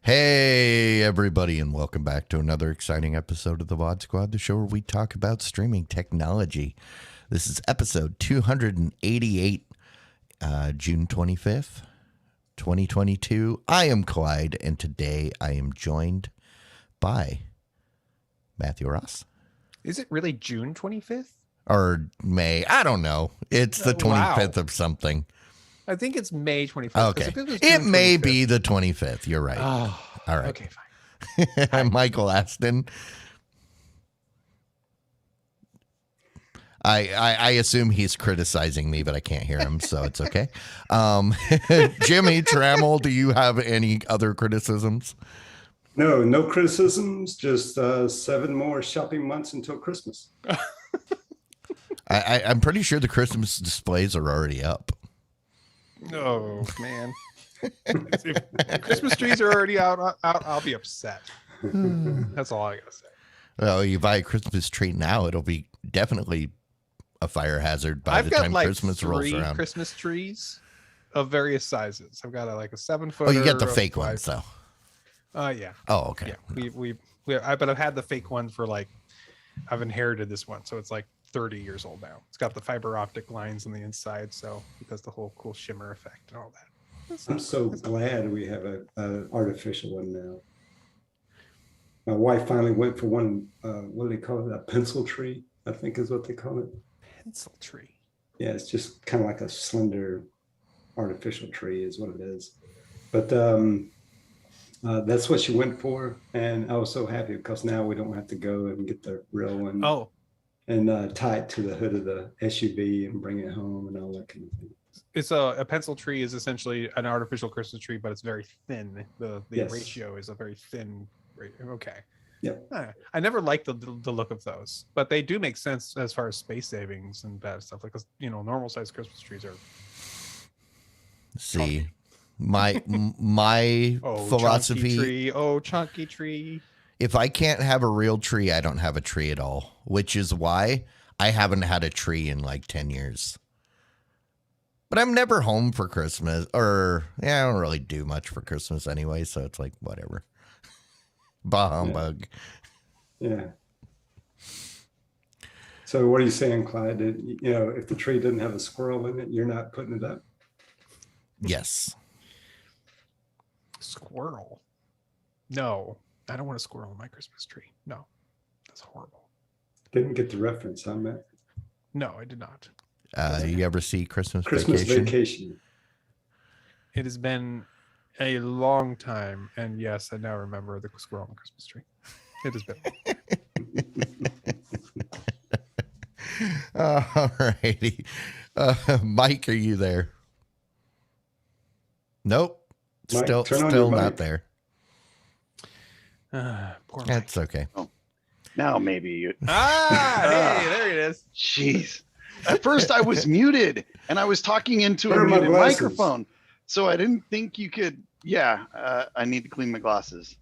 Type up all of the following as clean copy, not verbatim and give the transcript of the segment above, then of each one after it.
Hey, everybody, and welcome back to another exciting episode of the VOD Squad, the show where we talk about streaming technology. This is episode 288, June 25th, 2022. I am Clyde, and today I am joined by Matthew Ross. Is it really June 25th? Or May. I don't know. It's the 25th of something. I think it's May 25th. Okay. It may be the 25th. You're right. Oh, all right. Okay, fine. I'm Michael Aston. I assume he's criticizing me, but I can't hear him, so it's okay. Jimmy Trammell, do you have any other criticisms? No criticisms. Just 7 more shopping months until Christmas. I'm pretty sure the Christmas displays are already up. Oh, man. If Christmas trees are already out, I'll be upset. That's all I got to say. Well, you buy a Christmas tree now, it'll be definitely a fire hazard by the time Christmas rolls around. I've got like 3 Christmas trees of various sizes. I've got like a 7-footer. Oh, you get the fake ones, though. Yeah. Oh, okay. Yeah, but I've had the fake one for I've inherited this one, so it's like 30 years old now. It's got the fiber optic lines on the inside, so it does the whole cool shimmer effect and all that. I'm so glad we have an artificial one now. My wife finally went for one, what do they call it? A pencil tree, I think is what they call it. Pencil tree? Yeah, it's just kind of like a slender artificial tree is what it is. But that's what she went for, and I was so happy because now we don't have to go and get the real one. Oh. And tie it to the hood of the SUV and bring it home and all that kind of thing. It's a pencil tree is essentially an artificial Christmas tree, but it's very thin. The Yes. ratio is a very thin. Okay. Yep. I never liked the look of those, but they do make sense as far as space savings and bad stuff. Like, normal size Christmas trees are. See, my philosophy. Chunky tree. If I can't have a real tree, I don't have a tree at all, which is why I haven't had a tree in like 10 years. But I'm never home for Christmas, I don't really do much for Christmas anyway, so it's like, whatever. Bah humbug. Yeah. So what are you saying, Clyde? If the tree didn't have a squirrel in it, you're not putting it up? Yes. Squirrel? No. I don't want a squirrel in my Christmas tree. No, that's horrible. Didn't get the reference, huh, Matt? No, I did not. You ever see Christmas Vacation? It has been a long time, and yes, I now remember the squirrel on the Christmas tree. It has been. All righty. Mike, are you there? Nope. Mike, still not there. Poor That's okay. Oh, now maybe. Hey, there it is. Jeez. At first I was muted and I was talking into a muted microphone. So I didn't think you could. Yeah, I need to clean my glasses.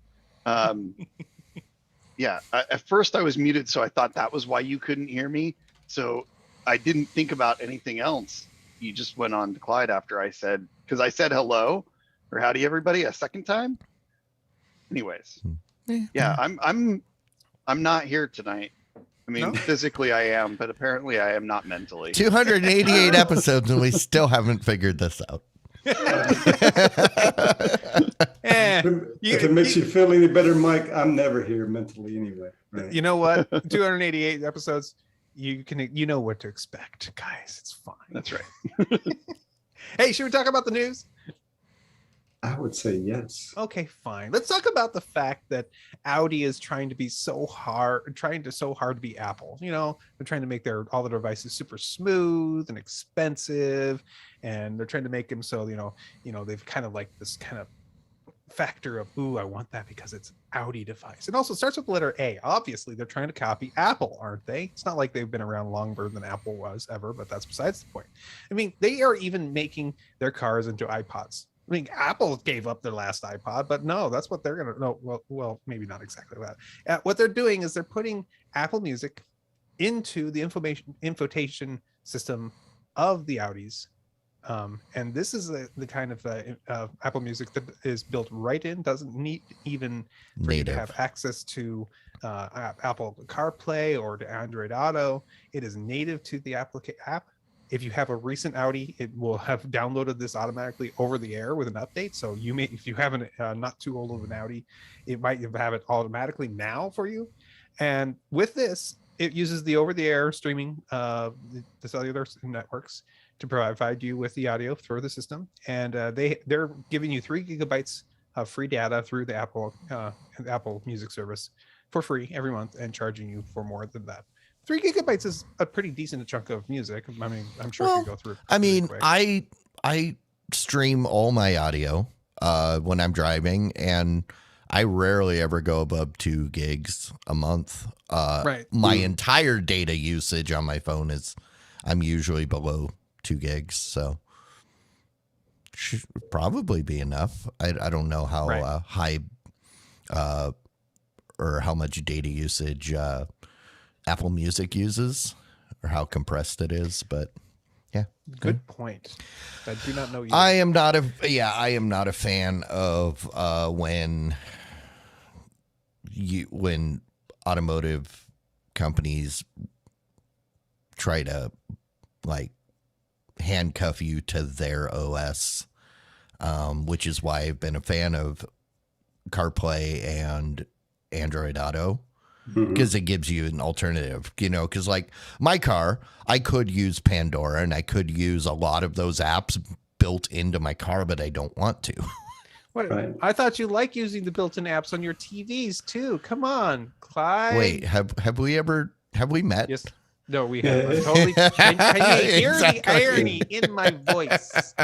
Yeah, at first I was muted, so I thought that was why you couldn't hear me. So I didn't think about anything else. You just went on to Clyde after I said, because I said hello or howdy everybody a second time. Anyways. Yeah, I'm not here tonight. I mean, physically I am, but apparently I am not mentally. 288 episodes and we still haven't figured this out. If it makes you feel any better, Mike, I'm never here mentally anyway. Right? You know what? 288 episodes. You know what to expect, guys. It's fine. That's right. Hey, should we talk about the news? I would say yes. Okay, fine. Let's talk about the fact that Audi is trying so hard to be Apple. You know, they're trying to make all the devices super smooth and expensive, and they're trying to make them so, you know, they've kind of like this kind of factor of, ooh, I want that because it's Audi device. It also starts with the letter A. Obviously, they're trying to copy Apple, aren't they? It's not like they've been around longer than Apple was ever, but that's besides the point. I mean, they are even making their cars into iPods. I mean, Apple gave up their last iPod, but no, that's what they're gonna. No, well, maybe not exactly that. What they're doing is they're putting Apple Music into the infotation system of the Audis. And this is the kind of Apple Music that is built right in, doesn't need even for you to have access to Apple CarPlay or to Android Auto. It is native to the app. If you have a recent Audi, it will have downloaded this automatically over the air with an update. So you may, if you have an not too old of an Audi, it might have it automatically now for you. And with this, it uses the over-the-air streaming, the cellular networks, to provide you with the audio through the system. And they're giving you 3 gigabytes of free data through the Apple Music service for free every month, and charging you for more than that. 3 gigabytes is a pretty decent chunk of music. I mean, I'm sure if you go through it. I mean, I stream all my audio when I'm driving, and I rarely ever go above 2 gigs a month. Right. My entire data usage on my phone I'm usually below 2 gigs, so should probably be enough. I don't know how high or how much data usage Apple Music uses, or how compressed it is, but yeah. Good point. I do not know. I am not a fan of when automotive companies try to like handcuff you to their OS, which is why I've been a fan of CarPlay and Android Auto, because it gives you an alternative, because like my car, I could use Pandora and I could use a lot of those apps built into my car, but I don't want to. Right. I thought you like using the built-in apps on your TVs too. Come on, Clyde. Wait, have we met? Yes. No, we haven't. Totally. Can you hear the irony in my voice?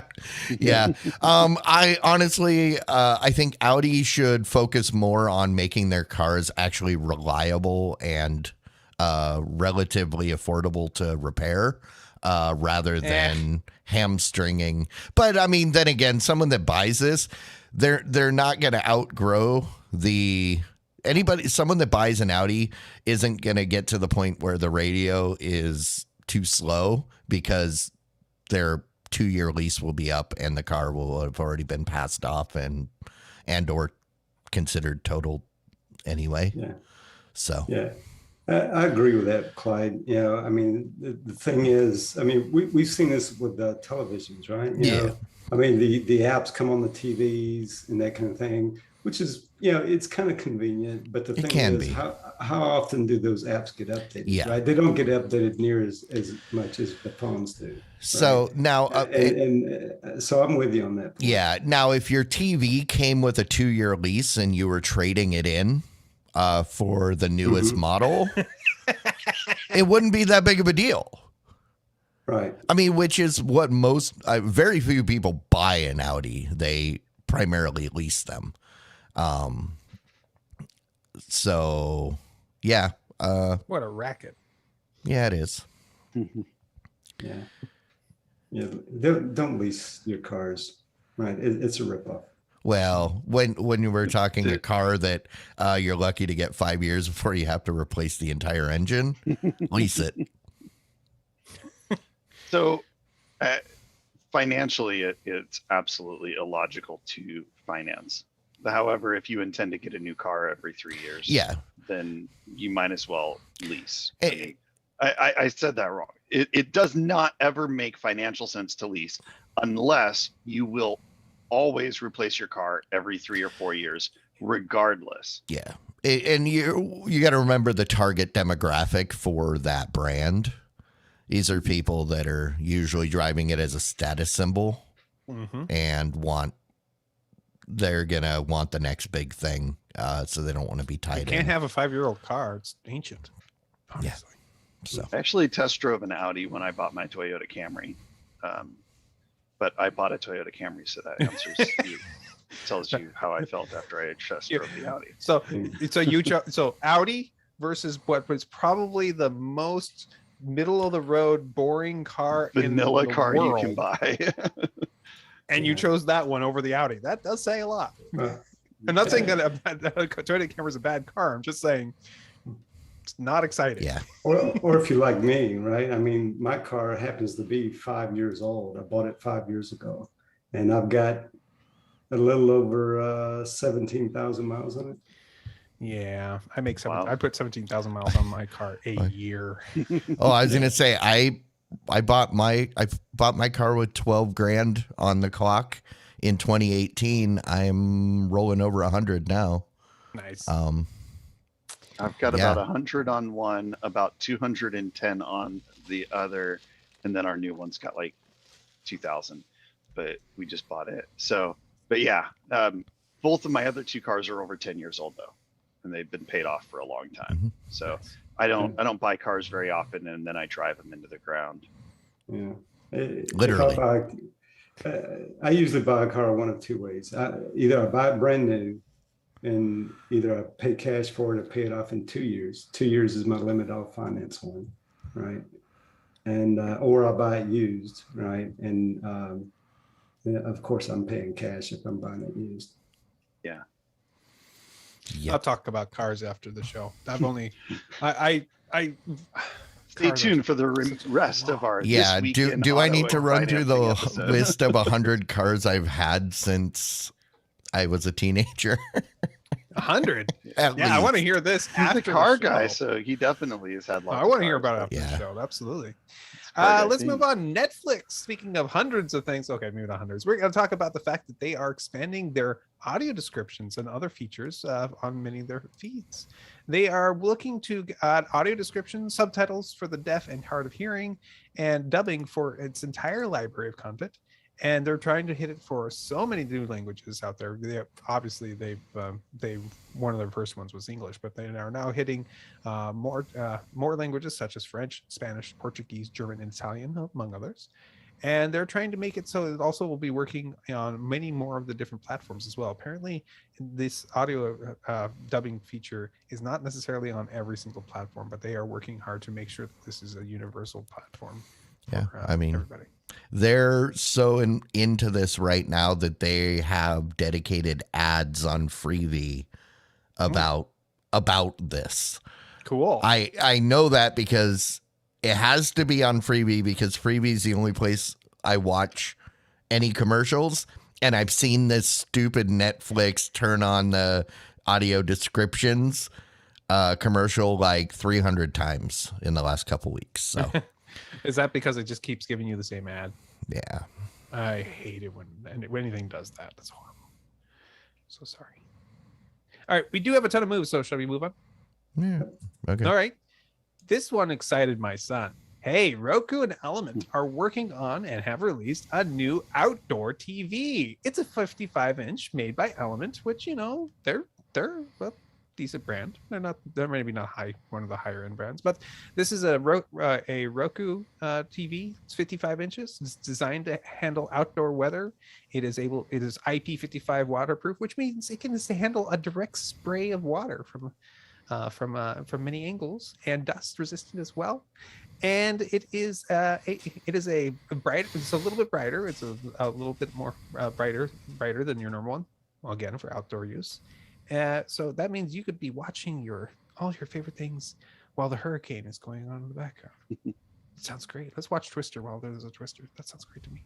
Yeah. I honestly, I think Audi should focus more on making their cars actually reliable and relatively affordable to repair, rather than hamstringing. But I mean, then again, someone that buys this, they're not going to outgrow someone that buys an Audi isn't going to get to the point where the radio is too slow, because their 2-year lease will be up and the car will have already been passed off and or considered totaled anyway. Yeah. So, yeah, I agree with that, Clyde. I mean, the thing is, I mean, we've seen this with the televisions, right? You know, I mean, the apps come on the TVs and that kind of thing, which is, it's kind of convenient. But the thing is, how often do those apps get updated? Yeah. Right? They don't get updated near as much as the phones do. Right? So now, so I'm with you on that point. Yeah. Now, if your TV came with a 2-year lease and you were trading it in for the newest model, it wouldn't be that big of a deal. Right. I mean, which is what very few people buy an Audi. They primarily lease them. So yeah. What a racket. Yeah, it is. Yeah. Don't lease your cars. Right. It's a ripoff. Well, when you were talking a car that you're lucky to get 5 years before you have to replace the entire engine, lease it. So financially, it's absolutely illogical to finance. However, if you intend to get a new car every 3 years, then you might as well lease. I said that wrong. It does not ever make financial sense to lease unless you will always replace your car every 3 or 4 years, regardless. Yeah. And you got to remember the target demographic for that brand. These are people that are usually driving it as a status symbol and they're going to want the next big thing. So they don't want to be tied in. You can't have a 5-year-old car. It's ancient. Honestly. Yeah. So I actually test drove an Audi when I bought my Toyota Camry. But I bought a Toyota Camry, so that answers you. Tells you how I felt after I had just drove the Audi. So you so Audi versus what was probably the most middle of the road boring car Vanilla in the car world, you can buy. and you chose that one over the Audi. That does say a lot. I'm not saying that a Toyota Camry is a bad car. I'm just saying it's not exciting. Yeah. Or if you like me, right? I mean, my car happens to be 5 years old. I bought it 5 years ago, and I've got a little over 17,000 miles on it. Yeah, I make Wow. I put 17,000 miles on my car a year. Oh, I was gonna say I bought my car with 12 grand on the clock in 2018. I'm rolling over 100 now. Nice. I've got about 100 on one, about 210 on the other, and then our new one's got like 2,000, but we just bought it. So, but yeah, both of my other two cars are over 10 years old though, and they've been paid off for a long time. Mm-hmm. So I don't buy cars very often, and then I drive them into the ground. Yeah, Literally. I usually buy a car one of two ways. Either I buy it brand new, and either I pay cash for it or pay it off in 2 years. 2 years is my limit. I'll finance one, right? And or I'll buy it used, right? And of course, I'm paying cash if I'm buying it used. Yeah. Yep. I'll talk about cars after the show. I've only, I Stay tuned for the rest of our Yeah. This Do Week in I Auto need to and run through the Financing episode. list of 100 cars I've had since I was a teenager? 100. At Yeah, I least. want to hear this He's after the car the show. guy, so he definitely has had lots. I want to hear about it after Yeah. the show. Absolutely. Let's Let's move on. Netflix. Speaking of hundreds of things, okay, maybe not hundreds. We're going to talk about the fact that they are expanding their audio descriptions and other features on many of their feeds. They are looking to add audio descriptions, subtitles for the deaf and hard of hearing, and dubbing for its entire library of content. And they're trying to hit it for so many new languages out there. Obviously, they've one of their first ones was English, but they are now hitting more languages such as French, Spanish, Portuguese, German, and Italian, among others. And they're trying to make it so it also will be working on many more of the different platforms as well. Apparently, this audio dubbing feature is not necessarily on every single platform, but they are working hard to make sure that this is a universal platform. Yeah, For, I mean, everybody. They're so into this right now that they have dedicated ads on Freevee about this. Cool. I know that because it has to be on Freevee, because Freevee is the only place I watch any commercials, and I've seen this stupid Netflix turn on the audio descriptions commercial like 300 times in the last couple weeks. So Is that because it just keeps giving you the same ad? yeah. I hate it when anything does that. That's horrible. So sorry. All right, we do have a ton of moves, so shall we move on? Yeah. Okay. All right. This one excited my son. Hey, Roku and Element are working on and have released a new outdoor TV. It's a 55-inch made by Element, which, you know, they're a decent brand. They're maybe not one of the higher end brands, but this is a Roku TV. It's 55 inches. It's designed to handle outdoor weather. It is IP55 waterproof, which means it can handle a direct spray of water from many angles, and dust resistant as well. And it is a bright. It's a little bit brighter. It's a little bit more brighter than your normal one. Well, again, for outdoor use. So that means you could be watching all your favorite things while the hurricane is going on in the background. It sounds great. Let's watch Twister while there's a Twister. That sounds great to me.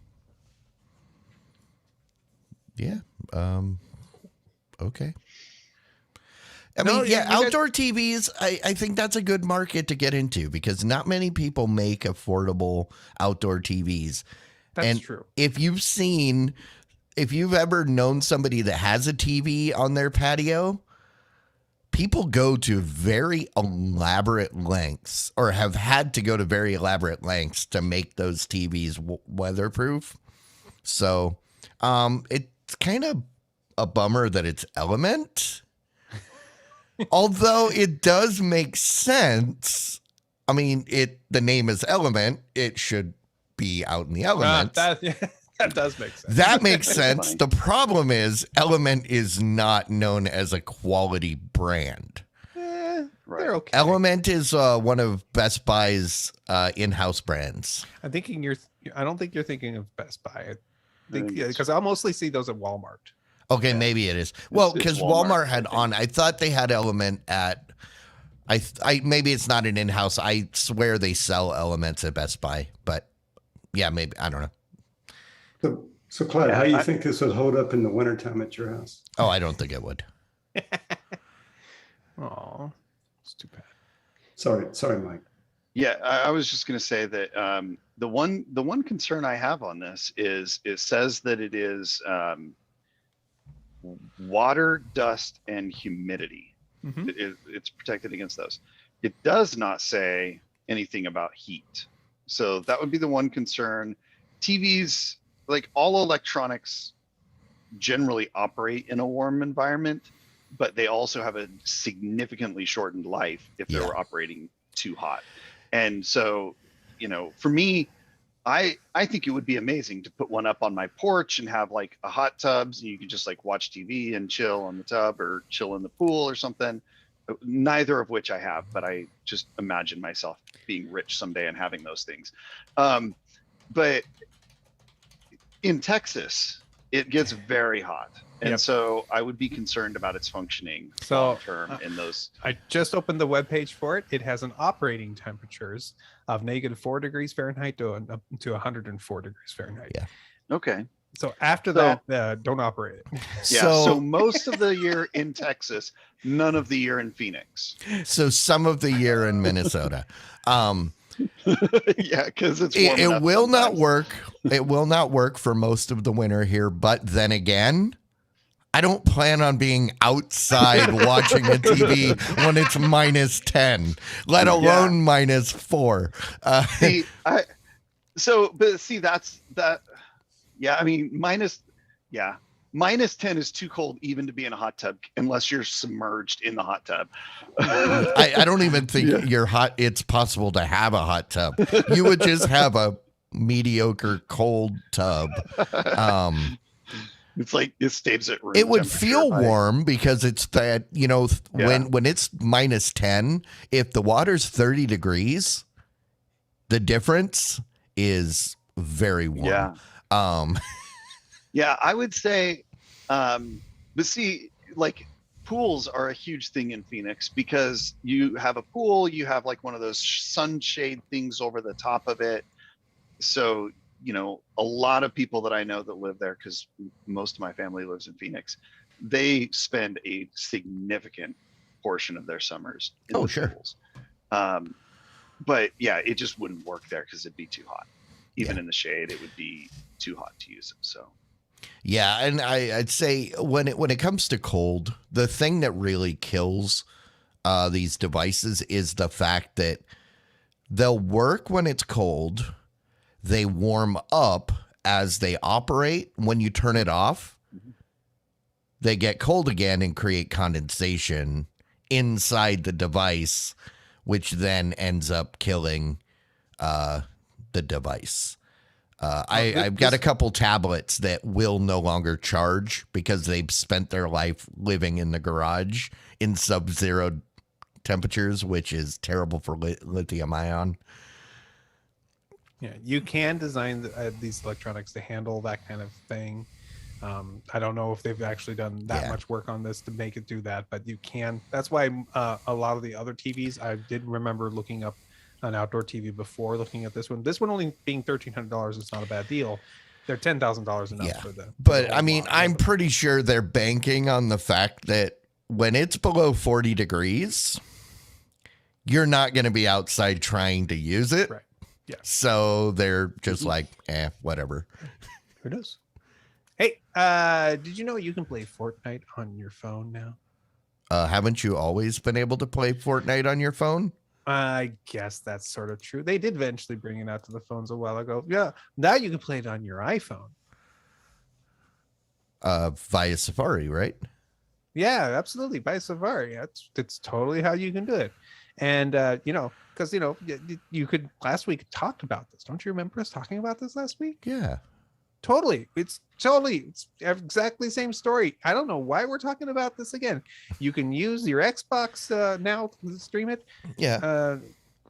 Yeah. Okay. I mean, outdoor TVs, I think that's a good market to get into, because not many people make affordable outdoor TVs. That's true. If you've ever known somebody that has a TV on their patio, people go to very elaborate lengths, or have had to go to very elaborate lengths to make those TVs weatherproof. So it's kind of a bummer that it's Element. Although it does make sense. I mean, the name is Element. It should be out in the elements. That That does make sense. That makes That's sense. funny. The problem is Element is not known as a quality brand. Right. They're okay. Element is one of Best Buy's in-house brands. I don't think you're thinking of Best Buy. I think think it's- because I'll mostly see those at Walmart. Okay, Yeah. maybe it is. Well, it's because Walmart, Walmart I had think. on. I thought they had Element at. I maybe it's not an in-house. I swear they sell Elements at Best Buy, but yeah, maybe I don't know. So Clyde, Yeah, how do you I- think this would hold up in the wintertime at your house? Oh, I don't think it would. Oh, it's too bad. Sorry, Mike. Yeah, I was just going to say that the one concern I have on this is it says that it is water, dust, and humidity. Mhm. It's protected against those. It does not say anything about heat. So that would be the one concern. TVs, like all electronics, generally operate in a warm environment, but they also have a significantly shortened life if they Yeah. were operating too hot. And so, for me, I think it would be amazing to put one up on my porch and have like a hot tub, so you could just like watch TV and chill on the tub or chill in the pool or something. Neither of which I have, but I just imagine myself being rich someday and having those things. But in Texas, it gets very hot. And Yep. so I would be concerned about its functioning So, long term in those. I just opened the webpage for it. It has an operating temperatures of -4 degrees Fahrenheit to 104 degrees Fahrenheit. Yeah. Okay. So after So- that, don't operate it. Yeah. So most of the year in Texas, none of the year in Phoenix. So some of the year in Minnesota. Yeah, because it's warm It enough will not sometimes. work. It will not work for most of the winter here. But then again, I don't plan on being outside watching a TV when it's -10, let alone -4. See, that's that. Yeah, I mean, -10 is too cold even to be in a hot tub unless you're submerged in the hot tub. I don't even think it's possible to have a hot tub. You would just have a mediocre cold tub. It's like it stays at room It would temperature, feel right? warm because it's that, when it's -10, if the water's 30 degrees, the difference is very warm. Yeah. Yeah, I would say, but see, like pools are a huge thing in Phoenix because you have a pool, you have like one of those sunshade things over the top of it. So, a lot of people that I know that live there, because most of my family lives in Phoenix, they spend a significant portion of their summers in Oh, the sure. pools. But yeah, it just wouldn't work there because it'd be too hot. Even in the shade, it would be too hot to use them. So. Yeah, and I'd say when it comes to cold, the thing that really kills these devices is the fact that they'll work when it's cold. They warm up as they operate. When you turn it off, they get cold again and create condensation inside the device, which then ends up killing the device. I've got a couple tablets that will no longer charge because they've spent their life living in the garage in sub-zero temperatures, which is terrible for lithium ion. Yeah, you can design these electronics to handle that kind of thing. I don't know if they've actually done that much work on this to make it do that, but you can. That's why a lot of the other TVs, I did remember looking up an outdoor TV before looking at this one. This one only being $1,300 is not a bad deal. They're $10,000 enough for the. But I mean, I'm pretty sure they're banking on the fact that when it's below 40 degrees, you're not going to be outside trying to use it. Right. Yeah. So they're just like, whatever. Who knows? Hey, did you know you can play Fortnite on your phone now? Haven't you always been able to play Fortnite on your phone? I guess that's sort of true. They did eventually bring it out to the phones a while ago. Yeah, now you can play it on your iPhone. Via Safari, right? Yeah, absolutely. By Safari. It's totally how you can do it. And, because, you could, last week talked about this. Don't you remember us talking about this last week? Yeah. Totally. It's exactly the same story. I don't know why we're talking about this again. You can use your Xbox now to stream it. Yeah.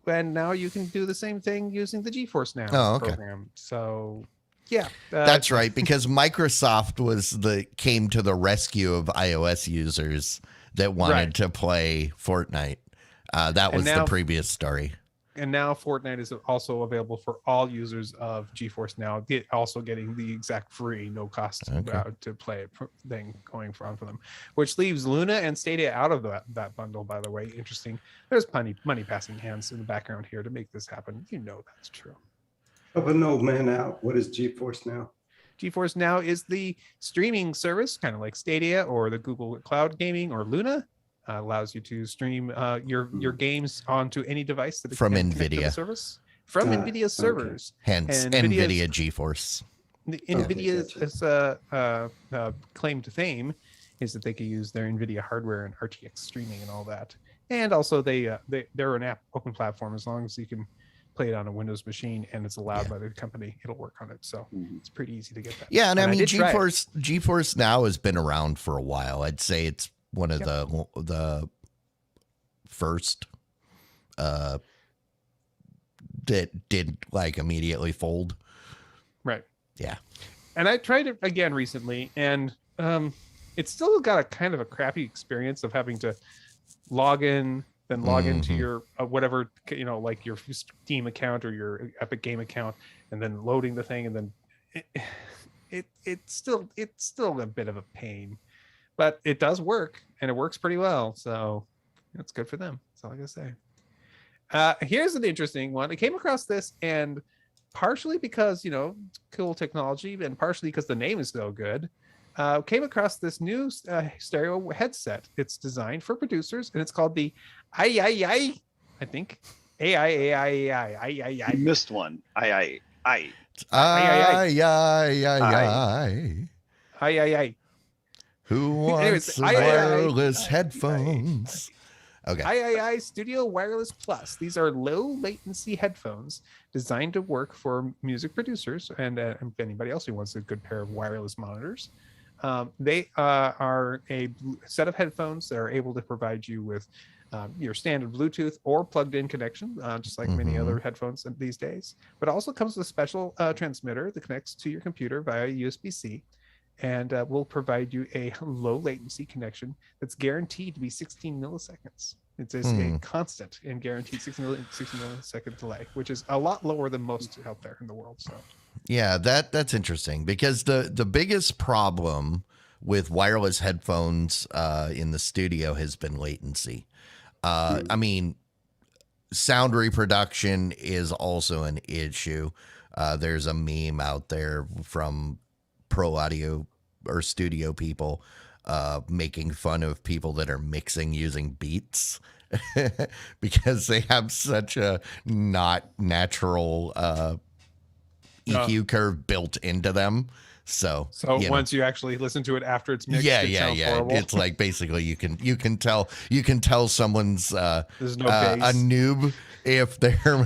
And now you can do the same thing using the GeForce Now Oh, okay. program. So yeah. That's right, because Microsoft came to the rescue of iOS users that wanted to play Fortnite. That was the previous story. And now Fortnite is also available for all users of GeForce Now, also getting the exact free, no cost to play it thing going on for them, which leaves Luna and Stadia out of that bundle, by the way. Interesting. There's plenty money passing hands in the background here to make this happen. You know that's true. Of an old man out. What is GeForce Now? GeForce Now is the streaming service, kind of like Stadia or the Google Cloud Gaming or Luna. Allows you to stream your games onto any device that from NVIDIA service from NVIDIA servers. Hence NVIDIA GeForce. NVIDIA's claim to fame is that they can use their NVIDIA hardware and RTX streaming and all that. And also they're an open platform. As long as you can play it on a Windows machine and it's allowed by the company, it'll work on it. So it's pretty easy to get that. Yeah, and I mean GeForce Now has been around for a while. I'd say it's one of the first that did like immediately fold. Right. Yeah. And I tried it again recently, and it's still got a kind of a crappy experience of having to log in, then log into your whatever, like your Steam account or your Epic Game account, and then loading the thing, and then it's still a bit of a pain. But it does work, and it works pretty well. So that's good for them. That's all I gotta say. Here's an interesting one. I came across this, and partially because, cool technology, and partially because the name is so good, came across this new stereo headset. It's designed for producers, and it's called the I think. I. You missed one. I. Who wants wireless headphones? Okay. III Studio Wireless Plus. These are low latency headphones designed to work for music producers and anybody else who wants a good pair of wireless monitors. They are a set of headphones that are able to provide you with your standard Bluetooth or plugged-in connection, just like many other headphones these days. But also comes with a special transmitter that connects to your computer via USB-C. And will provide you a low latency connection that's guaranteed to be 16 milliseconds. It's a constant and guaranteed 16 millisecond delay, which is a lot lower than most out there in the world. So, yeah, that's interesting, because the biggest problem with wireless headphones in the studio has been latency. I mean, sound reproduction is also an issue. There's a meme out there from pro audio or studio people making fun of people that are mixing using Beats because they have such a not natural EQ curve built into them. So once you actually listen to it after it's mixed, it sounds horrible. It's like basically you can tell someone's there's no a noob if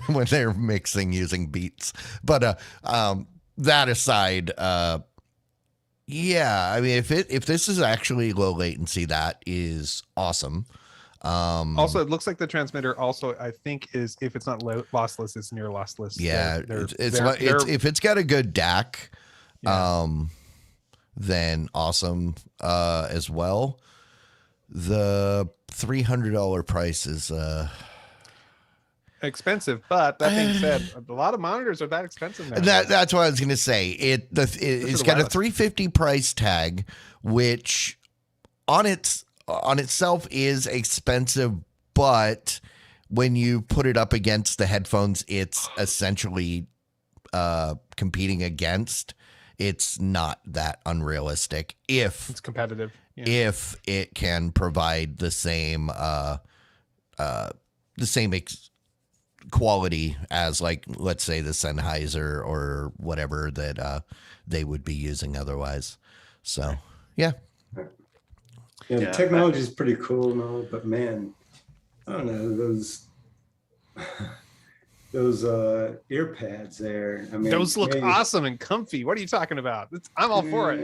when they're mixing using Beats. But that aside, yeah, I mean, if this is actually low latency, that is awesome. Also, it looks like the transmitter also, I think, is, if it's not lossless, it's near lossless. Yeah, if it's got a good DAC, then awesome as well. The $300 price is expensive, but that being said, a lot of monitors are that expensive now. That's what I was going to say. It's got a $350 price tag, which on itself is expensive, but when you put it up against the headphones it's essentially competing against, it's not that unrealistic if it's competitive. If it can provide the same quality as, like, let's say the Sennheiser or whatever that they would be using otherwise. So yeah, the technology is pretty cool and all, but man, I don't know, those those ear pads there. I mean, Those look maybe- awesome and comfy. What are you talking about? I'm all for it.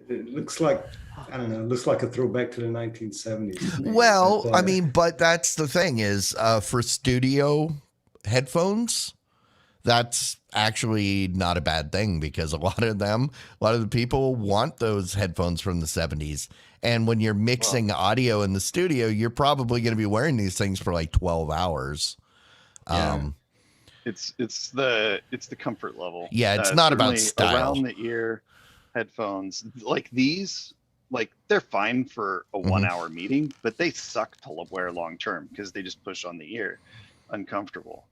It looks like, I don't know, it looks like a throwback to the 1970s. Well, But, I mean, but that's the thing is for studio headphones, that's actually not a bad thing because a lot of the people want those headphones from the 70s. And when you're mixing audio in the studio, you're probably going to be wearing these things for like 12 hours. Yeah. It's the comfort level. Yeah, it's not about certainly style. Around the ear headphones like these, like they're fine for a 1 hour meeting, but they suck to wear long term because they just push on the ear, uncomfortable.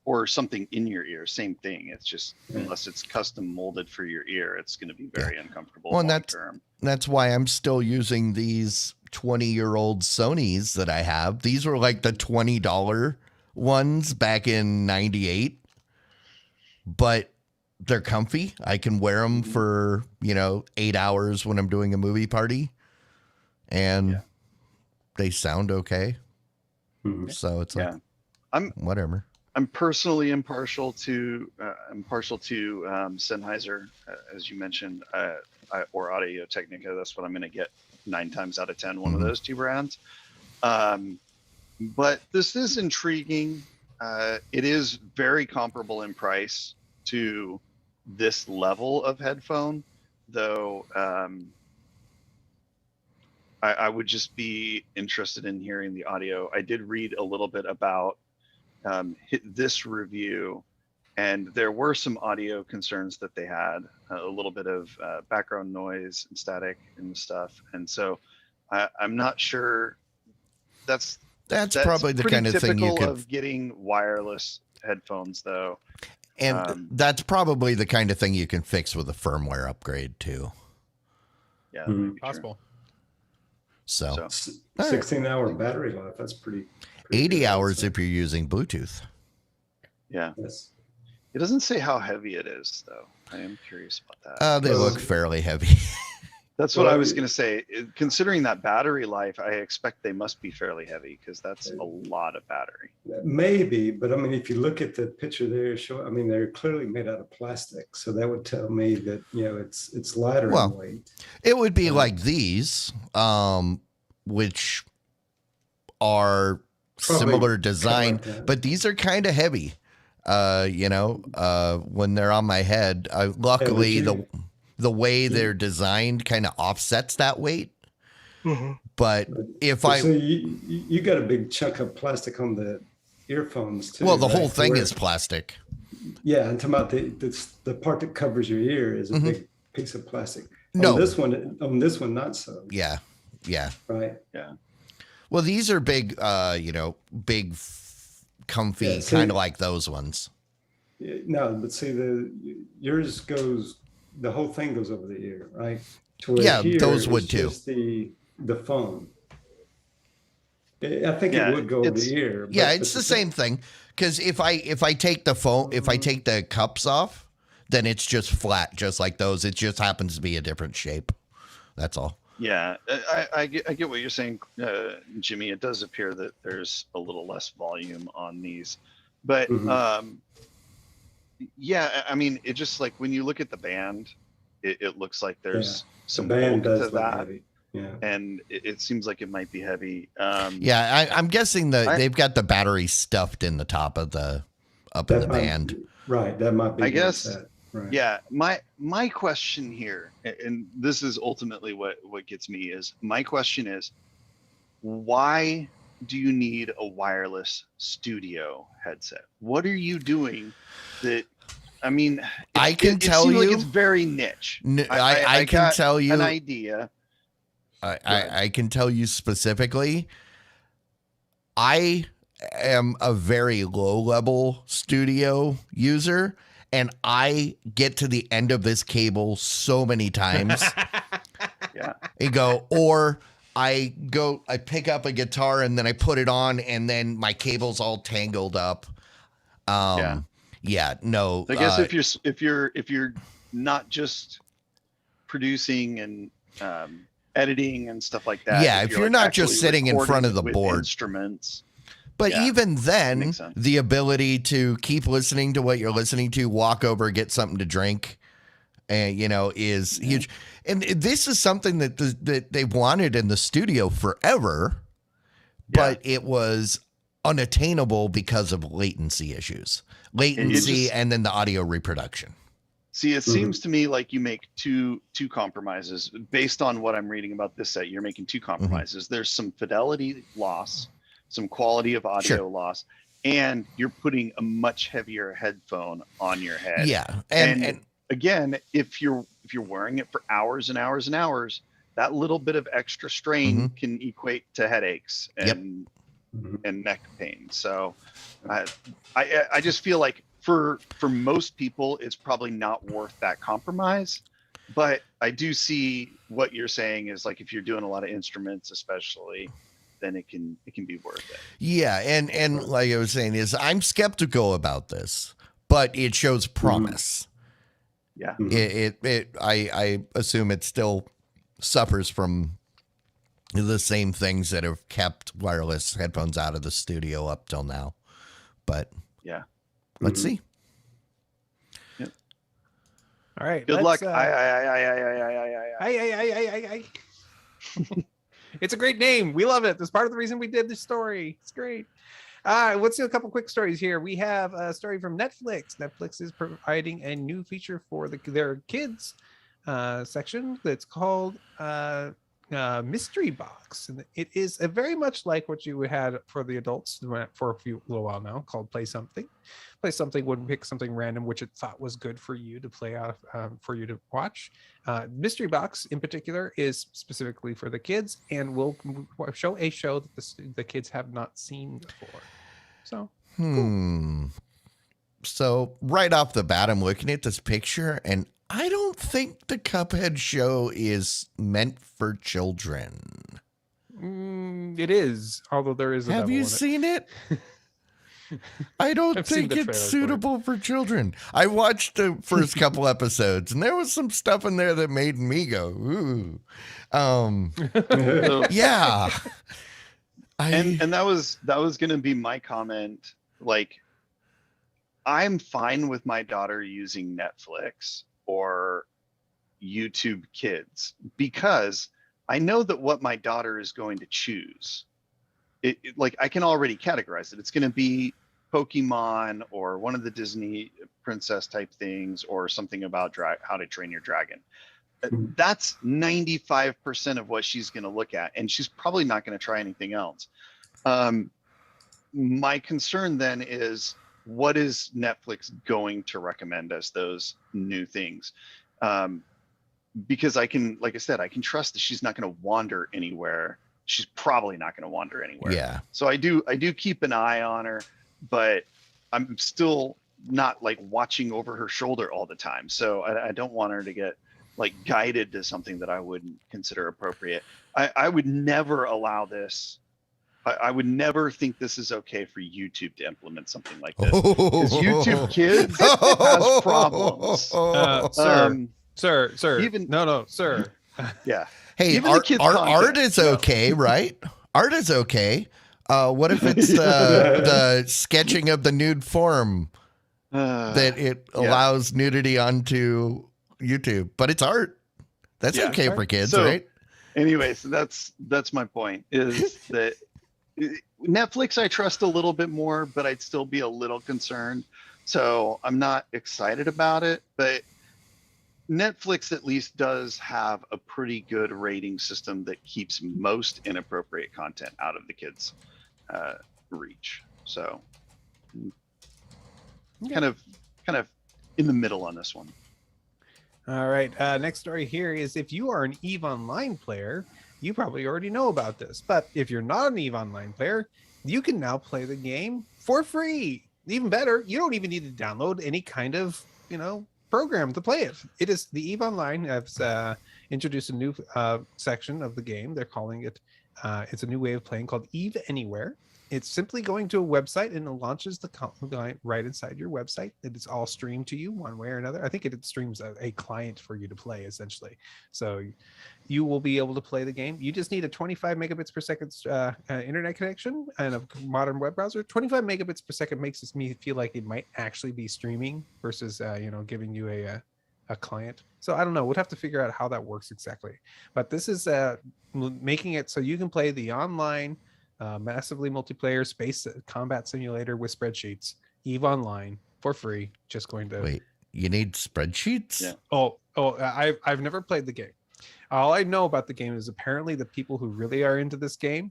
Or something in your ear, same thing. It's just unless it's custom molded for your ear, it's going to be very uncomfortable Well, and long term. that's why I'm still using these 20-year-old Sonys that I have. These were like the $20 ones back in 98, but they're comfy. I can wear them for 8 hours when I'm doing a movie party, and they sound okay. So it's like whatever. I'm personally impartial to Sennheiser, as you mentioned, or Audio Technica. That's what I'm going to get 9 times out of 10. One of those two brands. But this is intriguing. It is very comparable in price to this level of headphone, though. I would just be interested in hearing the audio. I did read a little bit about this review, and there were some audio concerns that they had, a little bit of background noise and static and stuff. And so I'm not sure that's probably the kind of thing you could of getting wireless headphones though. And that's probably the kind of thing you can fix with a firmware upgrade too. Yeah, possible. So 16-hour battery life. That's pretty 80 hours if you're using Bluetooth. Yeah. Yes. It doesn't say how heavy it is though. I am curious about that. They look fairly heavy. That's what I was going to say. Considering that battery life, I expect they must be fairly heavy because that's a lot of battery. Maybe, but I mean, if you look at the picture there, they're clearly made out of plastic, so that would tell me that it's lighter in weight. It would be like these, which are similar design, but these are kind of heavy. When they're on my head, luckily the way they're designed kind of offsets that weight. But if you got a big chunk of plastic on the earphones too. Well, the whole thing is plastic. Yeah, and talking about the part that covers your ear is a big piece of plastic. No, on this one, not so. Yeah. Right. Yeah. Well, these are big, big, comfy, kind of like those ones. No, but see, yours goes. The whole thing goes over the ear, right? Those would too. Just the phone. I think it would go over the ear. Yeah, it's the same thing. Because if I take the phone, if I take the cups off, then it's just flat, just like those. It just happens to be a different shape. That's all. Yeah, I get what you're saying, Jimmy. It does appear that there's a little less volume on these, but yeah, I mean, it just like when you look at the band, it looks like there's some bulk to that. Heavy. Yeah, and it seems like it might be heavy. I'm guessing they've got the battery stuffed in the top of the band. Right, that might be. I guess. Right. Yeah, my question here, and this is ultimately what gets me is my question is, why do you need a wireless studio headset? What are you doing that? I mean, I can tell you, like it's very niche. I can tell you an idea. I can tell you specifically. I am a very low level studio user. And I get to the end of this cable so many times. Yeah. I pick up a guitar and then I put it on and then my cable's all tangled up. No. I guess if you're not just producing and editing and stuff like that. Yeah, if you're like not just sitting in front of the board. Instruments. But Yeah, even then, makes sense. the ability to keep listening to what you're listening to, walk over, get something to drink, and is huge. And this is something that they wanted in the studio forever, but it was unattainable because of latency issues, and then the audio reproduction. See, it seems to me like you make two compromises based on what I'm reading about this set. You're making two compromises. There's some fidelity loss, some quality of audio loss, and you're putting a much heavier headphone on your head. Yeah, and again, if you're wearing it for hours and hours and hours, that little bit of extra strain can equate to headaches and neck pain. So I just feel like for most people, it's probably not worth that compromise. But I do see what you're saying is like if you're doing a lot of instruments, especially, then it can be worth it. Yeah, and like I was saying, is I'm skeptical about this, but it shows promise. Yeah, I assume it still suffers from the same things that have kept wireless headphones out of the studio up till now. But yeah, let's see. Yep. All right. Good luck. It's a great name. We love it. That's part of the reason we did this story. It's great. Let's do a couple quick stories here. We have a story from Netflix. Netflix is providing a new feature for their kids section that's called Mystery Box. And it is very much like what you had for the adults for a little while now, called Play Something. Play Something would pick something random which it thought was good for you to play out, for you to watch. Mystery Box in particular is specifically for the kids and will show a show that the kids have not seen before. So cool. So right off the bat, I'm looking at this picture and I don't think the Cuphead show is meant for children. It is, although there is a Have you seen it? I don't think it's suitable for children. I watched the first couple episodes and there was some stuff in there that made me go, ooh. Yeah. And that was going to be my comment. Like, I'm fine with my daughter using Netflix or YouTube Kids because I know that what my daughter is going to choose, like I can already categorize it. It's going to be Pokemon or one of the Disney princess type things or something about How to Train Your Dragon. That's 95% of what she's going to look at, and she's probably not going to try anything else. My concern then is, what is Netflix going to recommend as those new things? Because like I said, I can trust that she's not going to wander anywhere. She's probably not going to wander anywhere. Yeah. So I do keep an eye on her, but I'm still not like watching over her shoulder all the time. So I don't want her to get like guided to something that I wouldn't consider appropriate. I would never allow this. I would never think this is okay for YouTube to implement something like this. Because YouTube Kids has problems. Sir. Sir. Yeah. Hey, art is okay, right? Art is okay. What if it's the sketching of the nude form that it allows nudity onto YouTube, but it's art. That's okay for kids, right? Anyway, so that's my point, is that Netflix I trust a little bit more, but I'd still be a little concerned. So I'm not excited about it, but Netflix at least does have a pretty good rating system that keeps most inappropriate content out of the kids' reach. So kind of in the middle on this one. All right. Next story here is, if you are an EVE Online player, you probably already know about this. But if you're not an EVE Online player, you can now play the game for free. Even better, you don't even need to download any kind of, program to play it. It is the EVE Online has introduced a new section of the game. They're calling it, it's a new way of playing called EVE Anywhere. It's simply going to a website and it launches the client right inside your website. It is all streamed to you one way or another. I think it streams a client for you to play essentially. So you will be able to play the game. You just need a 25 megabits per second internet connection and a modern web browser. 25 megabits per second makes me feel like it might actually be streaming versus giving you a client. So I don't know. We'll have to figure out how that works exactly. But this is making it so you can play the online massively multiplayer space combat simulator with spreadsheets, EVE Online for free. Just going to Wait, you need spreadsheets? Yeah. I've never played the game. All I know about the game is apparently the people who really are into this game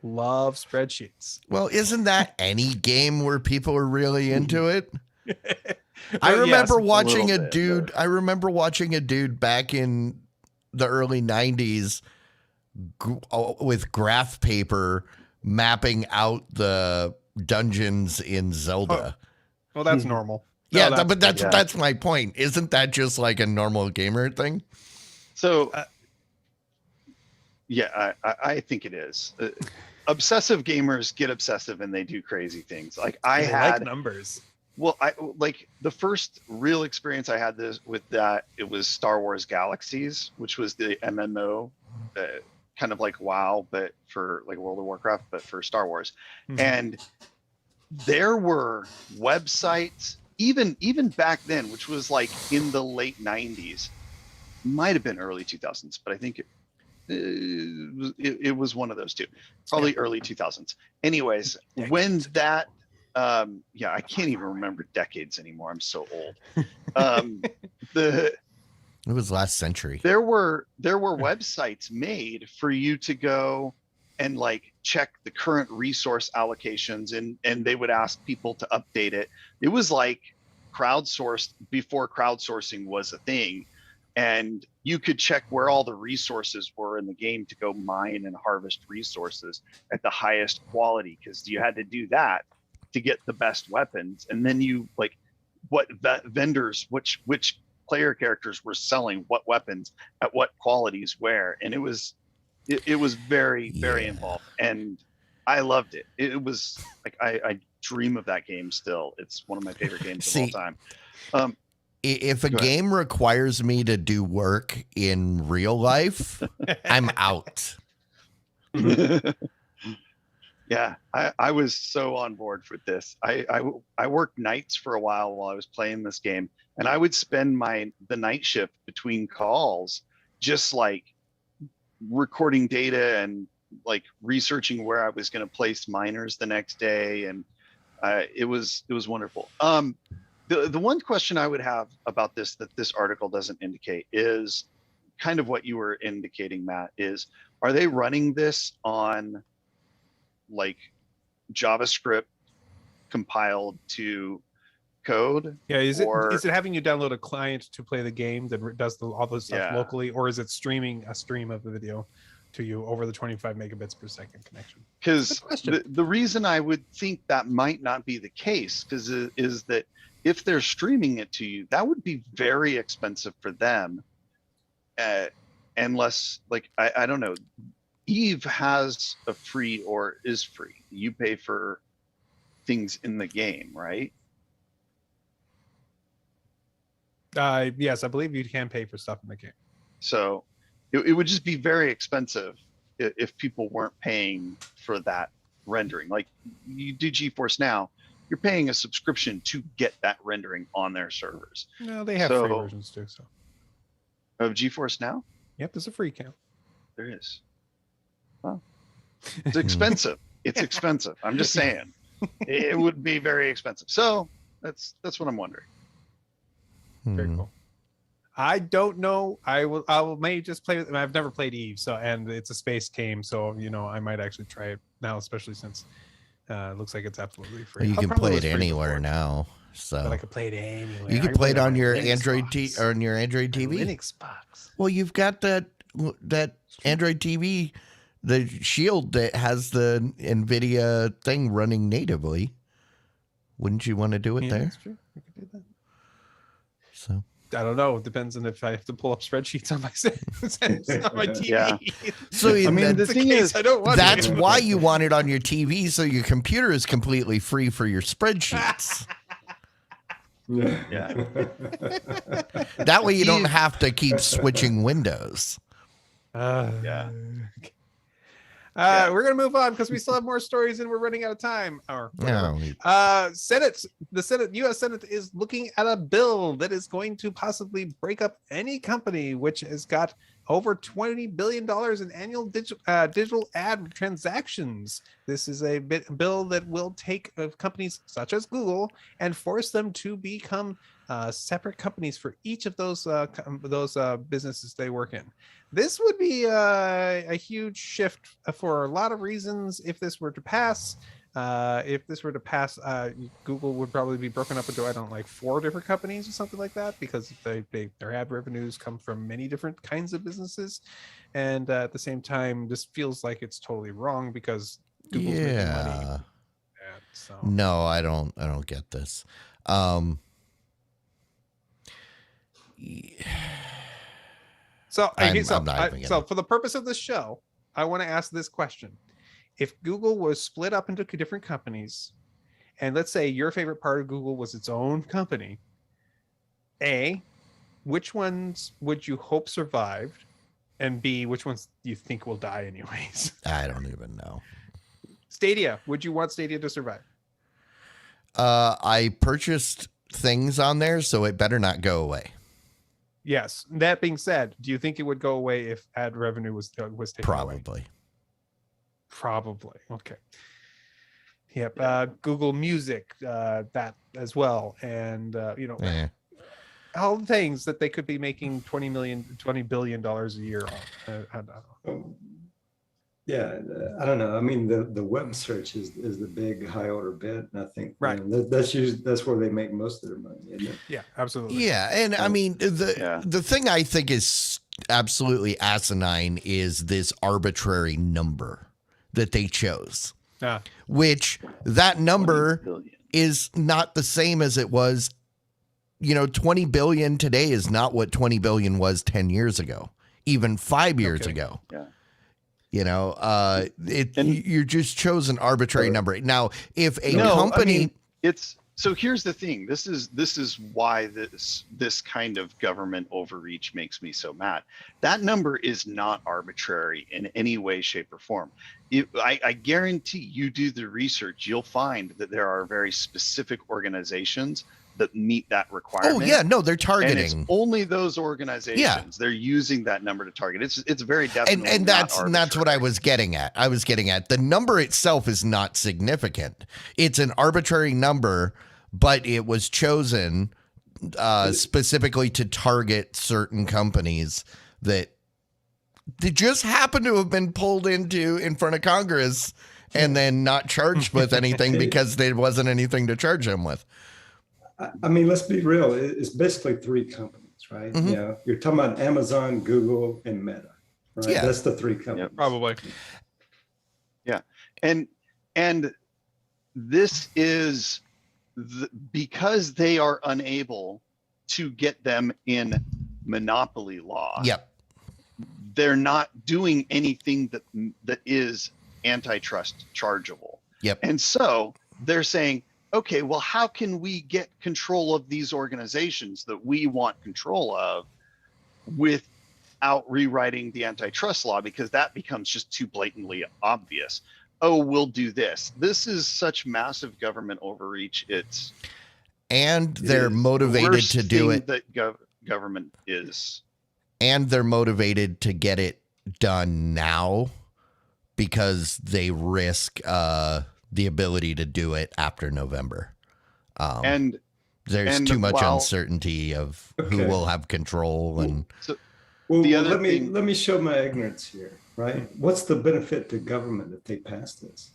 love spreadsheets. Well, isn't that any game where people are really into it? I Well, remember yes, watching a little bit, dude. I remember watching a dude back in the early '90s with graph paper mapping out the dungeons in Zelda. well, that's normal. Yeah, No, but that's my point. Isn't that just like a normal gamer thing? So, yeah, I think it is. Obsessive gamers get obsessive and they do crazy things. Like I they had like numbers. Well, I like the first real experience I had this with that. It was Star Wars Galaxies, which was the MMO, kind of like WoW, but for like World of Warcraft, but for Star Wars. Mhm. And there were websites, even back then, which was like in the late '90s, might have been early 2000s, but I think it was one of those two, probably early 2000s. Anyways, when that. I can't even remember decades anymore. I'm so old. It was last century. There were websites made for you to go and like check the current resource allocations, and they would ask people to update it. It was like crowdsourced before crowdsourcing was a thing, and you could check where all the resources were in the game to go mine and harvest resources at the highest quality, because you had to do that to get the best weapons. And then you like what vendors, which player characters were selling what weapons at what qualities where, and it was very involved, and I loved it. It was like I dream of that game still. It's one of my favorite games of all time. If a game requires me to do work in real life, I'm out. Yeah, I was so on board for this. I worked nights for a while I was playing this game, and I would spend the night shift between calls just like recording data and like researching where I was going to place miners the next day, and it was wonderful. The one question I would have about this that this article doesn't indicate is kind of what you were indicating, Matt, is are they running this on like JavaScript compiled to code? Yeah, is it having you download a client to play the game that does all the stuff locally, or is it streaming a stream of the video to you over the 25 megabits per second connection? Because the reason I would think that might not be the case is that if they're streaming it to you, that would be very expensive for them, unless like I don't know. EVE has a free or is free. You pay for things in the game, right? Yes, I believe you can pay for stuff in the game. So it would just be very expensive if people weren't paying for that rendering. Like you do GeForce Now, you're paying a subscription to get that rendering on their servers. No, they have free versions too. So of GeForce Now? Yep, there's a free account. There is. Well, it's expensive. It's expensive. I'm just saying it would be very expensive. So that's what I'm wondering. Very cool. I don't know. I may just play with. I've never played EVE, and it's a space game, so I might actually try it now, especially since it looks like it's absolutely free. You can play it anywhere now. So but I could play it anywhere. You can play it on your Android TV or on your Android TV. Linux box. Well, you've got that Android TV, the Shield that has the NVIDIA thing running natively. Wouldn't you want to do it there? That's true. We could do that. So I don't know. It depends on if I have to pull up spreadsheets on my on my TV. Yeah. So I mean, That's the thing is, I don't want that's to. why you want it on your TV, so your computer is completely free for your spreadsheets. Yeah. That way you don't Steve- have to keep switching windows. Yeah. We're gonna move on because we still have more stories and we're running out of time. Or whatever. No, the U.S. Senate is looking at a bill that is going to possibly break up any company which has got over $20 billion in annual digital ad transactions. This is a bill that will take companies such as Google and force them to become separate companies for each of those businesses they work in. This would be a huge shift for a lot of reasons if this were to pass. Google would probably be broken up into 4 different companies or something like that, because their ad revenues come from many different kinds of businesses, and at the same time, this feels like it's totally wrong because Google's making money. yeah. So. No, I don't get this. So I'm not even for the purpose of this show, I want to ask this question. If Google was split up into different companies, and let's say your favorite part of Google was its own company, A, which ones would you hope survived? And B, which ones do you think will die anyways? I don't even know. Stadia, would you want Stadia to survive? I purchased things on there, so it better not go away. Yes. That being said, do you think it would go away if ad revenue was taken away? Probably. Okay. Yep. Google Music, that as well, and all the things that they could be making $20 billion a year on. Yeah, I don't know. I mean, the web search is the big high order bit, and I think right. That's where they make most of their money, isn't it? Yeah, absolutely. Yeah, and I mean the thing I think is absolutely asinine is this arbitrary number that they chose, which that number is not the same as it was. 20 billion today is not what 20 billion was 10 years ago, even 5 years ago. Yeah. You just chose an arbitrary number. Now, if a company, so here's the thing. This is why this kind of government overreach makes me so mad. That number is not arbitrary in any way, shape, or form. I guarantee you do the research, you'll find that there are very specific organizations that meet that requirement. Oh yeah, no, they're targeting. And it's only those organizations. Yeah. They're using that number to target. It's very definitely and that's what I was getting at. The number itself is not significant. It's an arbitrary number, but it was chosen specifically to target certain companies that they just happen to have been pulled in front of Congress and then not charged with anything because there wasn't anything to charge them with. I mean, let's be real. It's basically 3 companies, right? Mm-hmm. You're talking about Amazon, Google, and Meta, right? Yeah. That's the 3 companies. Yeah, probably. Yeah, and this is because they are unable to get them in monopoly law. Yep. They're not doing anything that is antitrust chargeable. Yep. And so they're saying, okay, well, how can we get control of these organizations that we want control of without rewriting the antitrust law? Because that becomes just too blatantly obvious. Oh, we'll do this. This is such massive government overreach. They're motivated to do it. That government is. And they're motivated to get it done now because they risk the ability to do it after November. And there's too much uncertainty of who will have control. And let me show my ignorance here, right? What's the benefit to government if they pass this?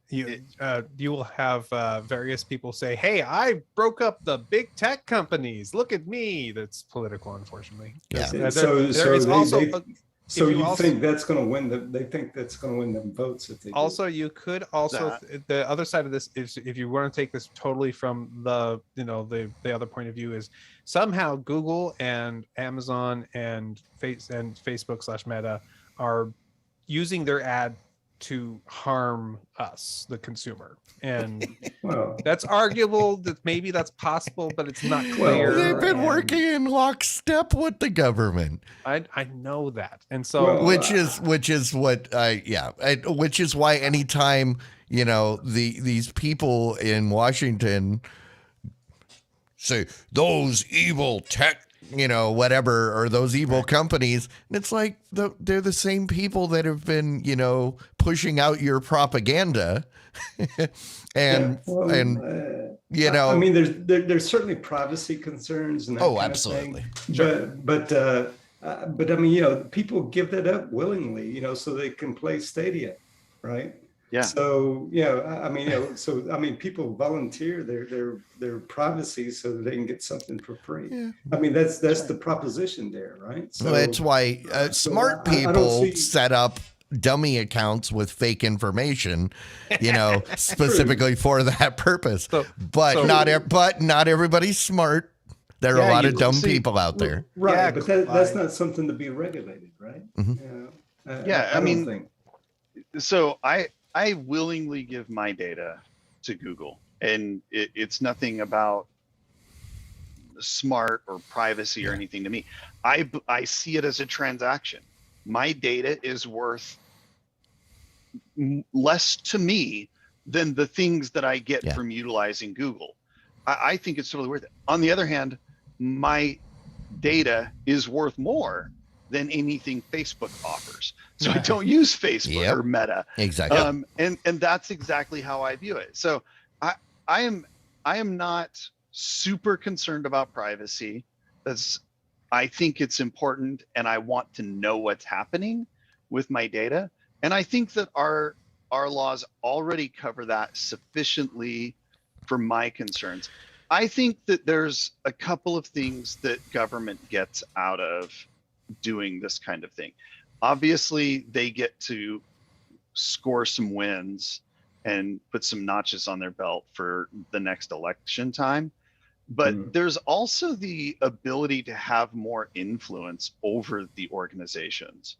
You will have various people say, hey, I broke up the big tech companies. Look at me. That's political, unfortunately. Yeah. So you you also- think that's going to win they think that's going to win them votes if they do. Also, you could also That. the other side of this is, if you want to take this totally from the the other point of view, is somehow Google and Amazon and Facebook / Meta are using their ad to harm us, the consumer, and Well, that's arguable. That maybe that's possible, but it's not clear. They've been and working in lockstep with the government, I know that, and so Well, which is what which is why anytime these people in Washington say those evil tech, whatever, or those evil companies, and it's like they're the same people that have been pushing out your propaganda. and I mean, there's certainly privacy concerns and that kind absolutely. of thing. But I mean, people give that up willingly, so they can play Stadia, right? Yeah. So I mean, people volunteer their privacy so that they can get something for free. Yeah. I mean, that's the proposition there, right? So That's why smart I don't people see- set up dummy accounts with fake information, specifically for that purpose. But not everybody's smart. There are a lot of dumb people out there. Right, Yeah, but that's not something to be regulated, right? Mhm. Yeah, I mean, think. So I willingly give my data to Google, and it's nothing about smart or privacy or anything to me. I see it as a transaction. My data is worth less to me than the things that I get from utilizing Google. I think it's totally worth it. On the other hand, my data is worth more than anything Facebook offers. So I don't use Facebook or Meta. Exactly. And that's exactly how I view it. So I am not super concerned about privacy. I think it's important, and I want to know what's happening with my data. And I think that our laws already cover that sufficiently for my concerns. I think that there's a couple of things that government gets out of doing this kind of thing. Obviously, they get to score some wins and put some notches on their belt for the next election time. But there's also the ability to have more influence over the organizations.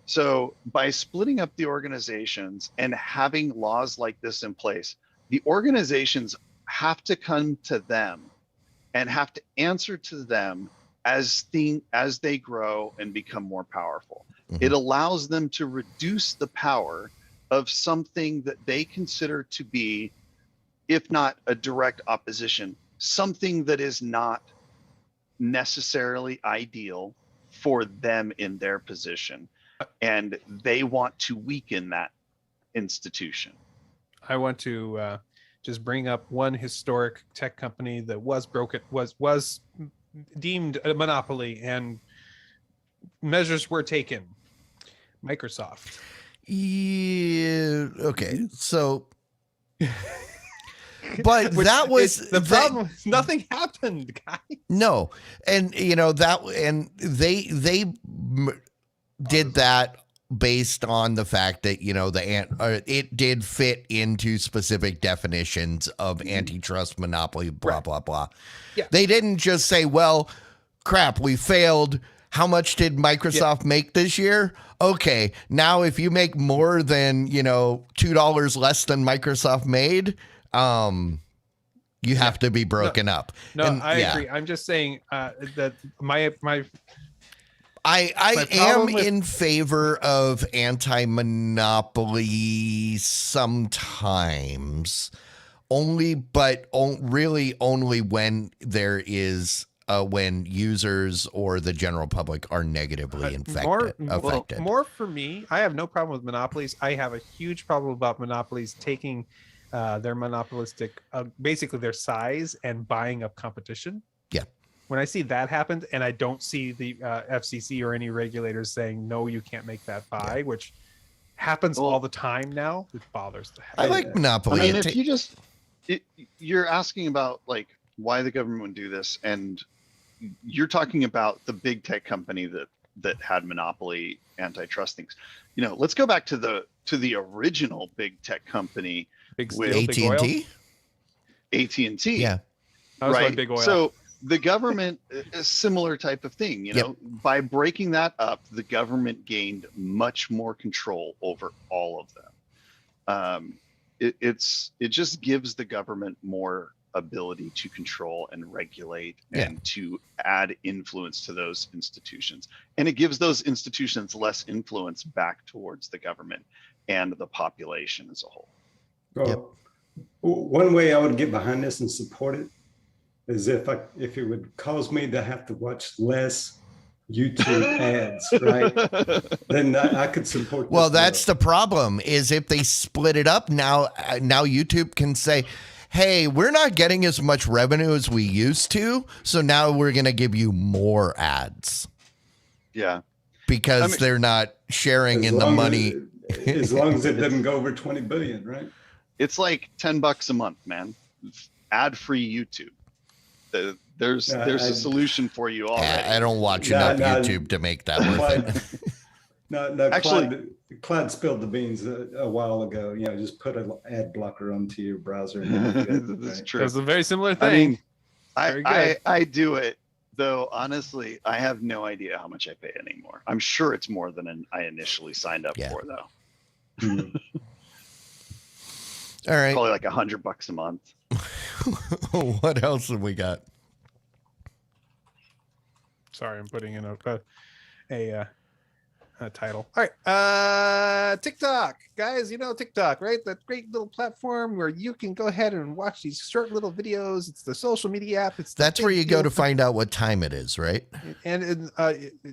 So by splitting up the organizations and having laws like this in place, the organizations have to come to them and have to answer to them as they grow and become more powerful. It allows them to reduce the power of something that they consider to be, if not a direct opposition, something that is not necessarily ideal for them in their position, and they want to weaken that institution. I want to just bring up one historic tech company that was was deemed a monopoly, and measures were taken. Microsoft. Yeah. Okay. So. But that was the problem. Nothing happened, guys. No, and they did that based on the fact that it did fit into specific definitions of antitrust, monopoly, blah blah blah. Yeah. They didn't just say, "Well, crap, we failed. How much did Microsoft make this year? Okay, now if you make more than $2 less than Microsoft made." You have to be broken up. No, And, I agree. I'm just saying that my I am in favor of anti-monopoly sometimes, really only when there is when users or the general public are negatively affected. More for me, I have no problem with monopolies. I have a huge problem about monopolies taking their monopolistic, basically their size, and buying up competition. Yeah. When I see that happen, and I don't see the FCC or any regulators saying, no, you can't make that buy, which happens all the time now, it bothers the heck. I like monopoly. I mean, if you you're asking about why the government would do this, and you're talking about the big tech company that that had monopoly antitrust things. You know, let's go back to the original big tech company Big with steel, big oil. AT&T? AT&T. Yeah. I was going Right. big oil. So the government, a similar type of thing, you know, by breaking that up, the government gained much more control over all of them. It just gives the government more ability to control and regulate and to add influence to those institutions. And it gives those institutions less influence back towards the government and the population as a whole. Well, one way I would get behind this and support it is if it would cause me to have to watch less YouTube ads, right? Then I could support. Well, that's the problem is if they split it up now YouTube can say, hey, we're not getting as much revenue as we used to. So now we're going to give you more ads. Yeah. Because they're not sharing in the money. As long as it doesn't go over 20 billion, right? It's like $10 a month, man. Ad-free YouTube. There's a solution for you already. I don't watch enough YouTube to make that worth it. No, Actually, Clyde spilled the beans a while ago. You know, just put an ad blocker onto your browser. That's true. It's a very similar thing. I mean, I do it, though. Honestly, I have no idea how much I pay anymore. I'm sure it's more than I initially signed up for, though. All right. Probably like $100 a month. What else have we got? Sorry, I'm putting in a title. All right. TikTok, guys, you know TikTok, right? That great little platform where you can go ahead and watch these short little videos. It's the social media app. That's where you go to find out what time it is, right? And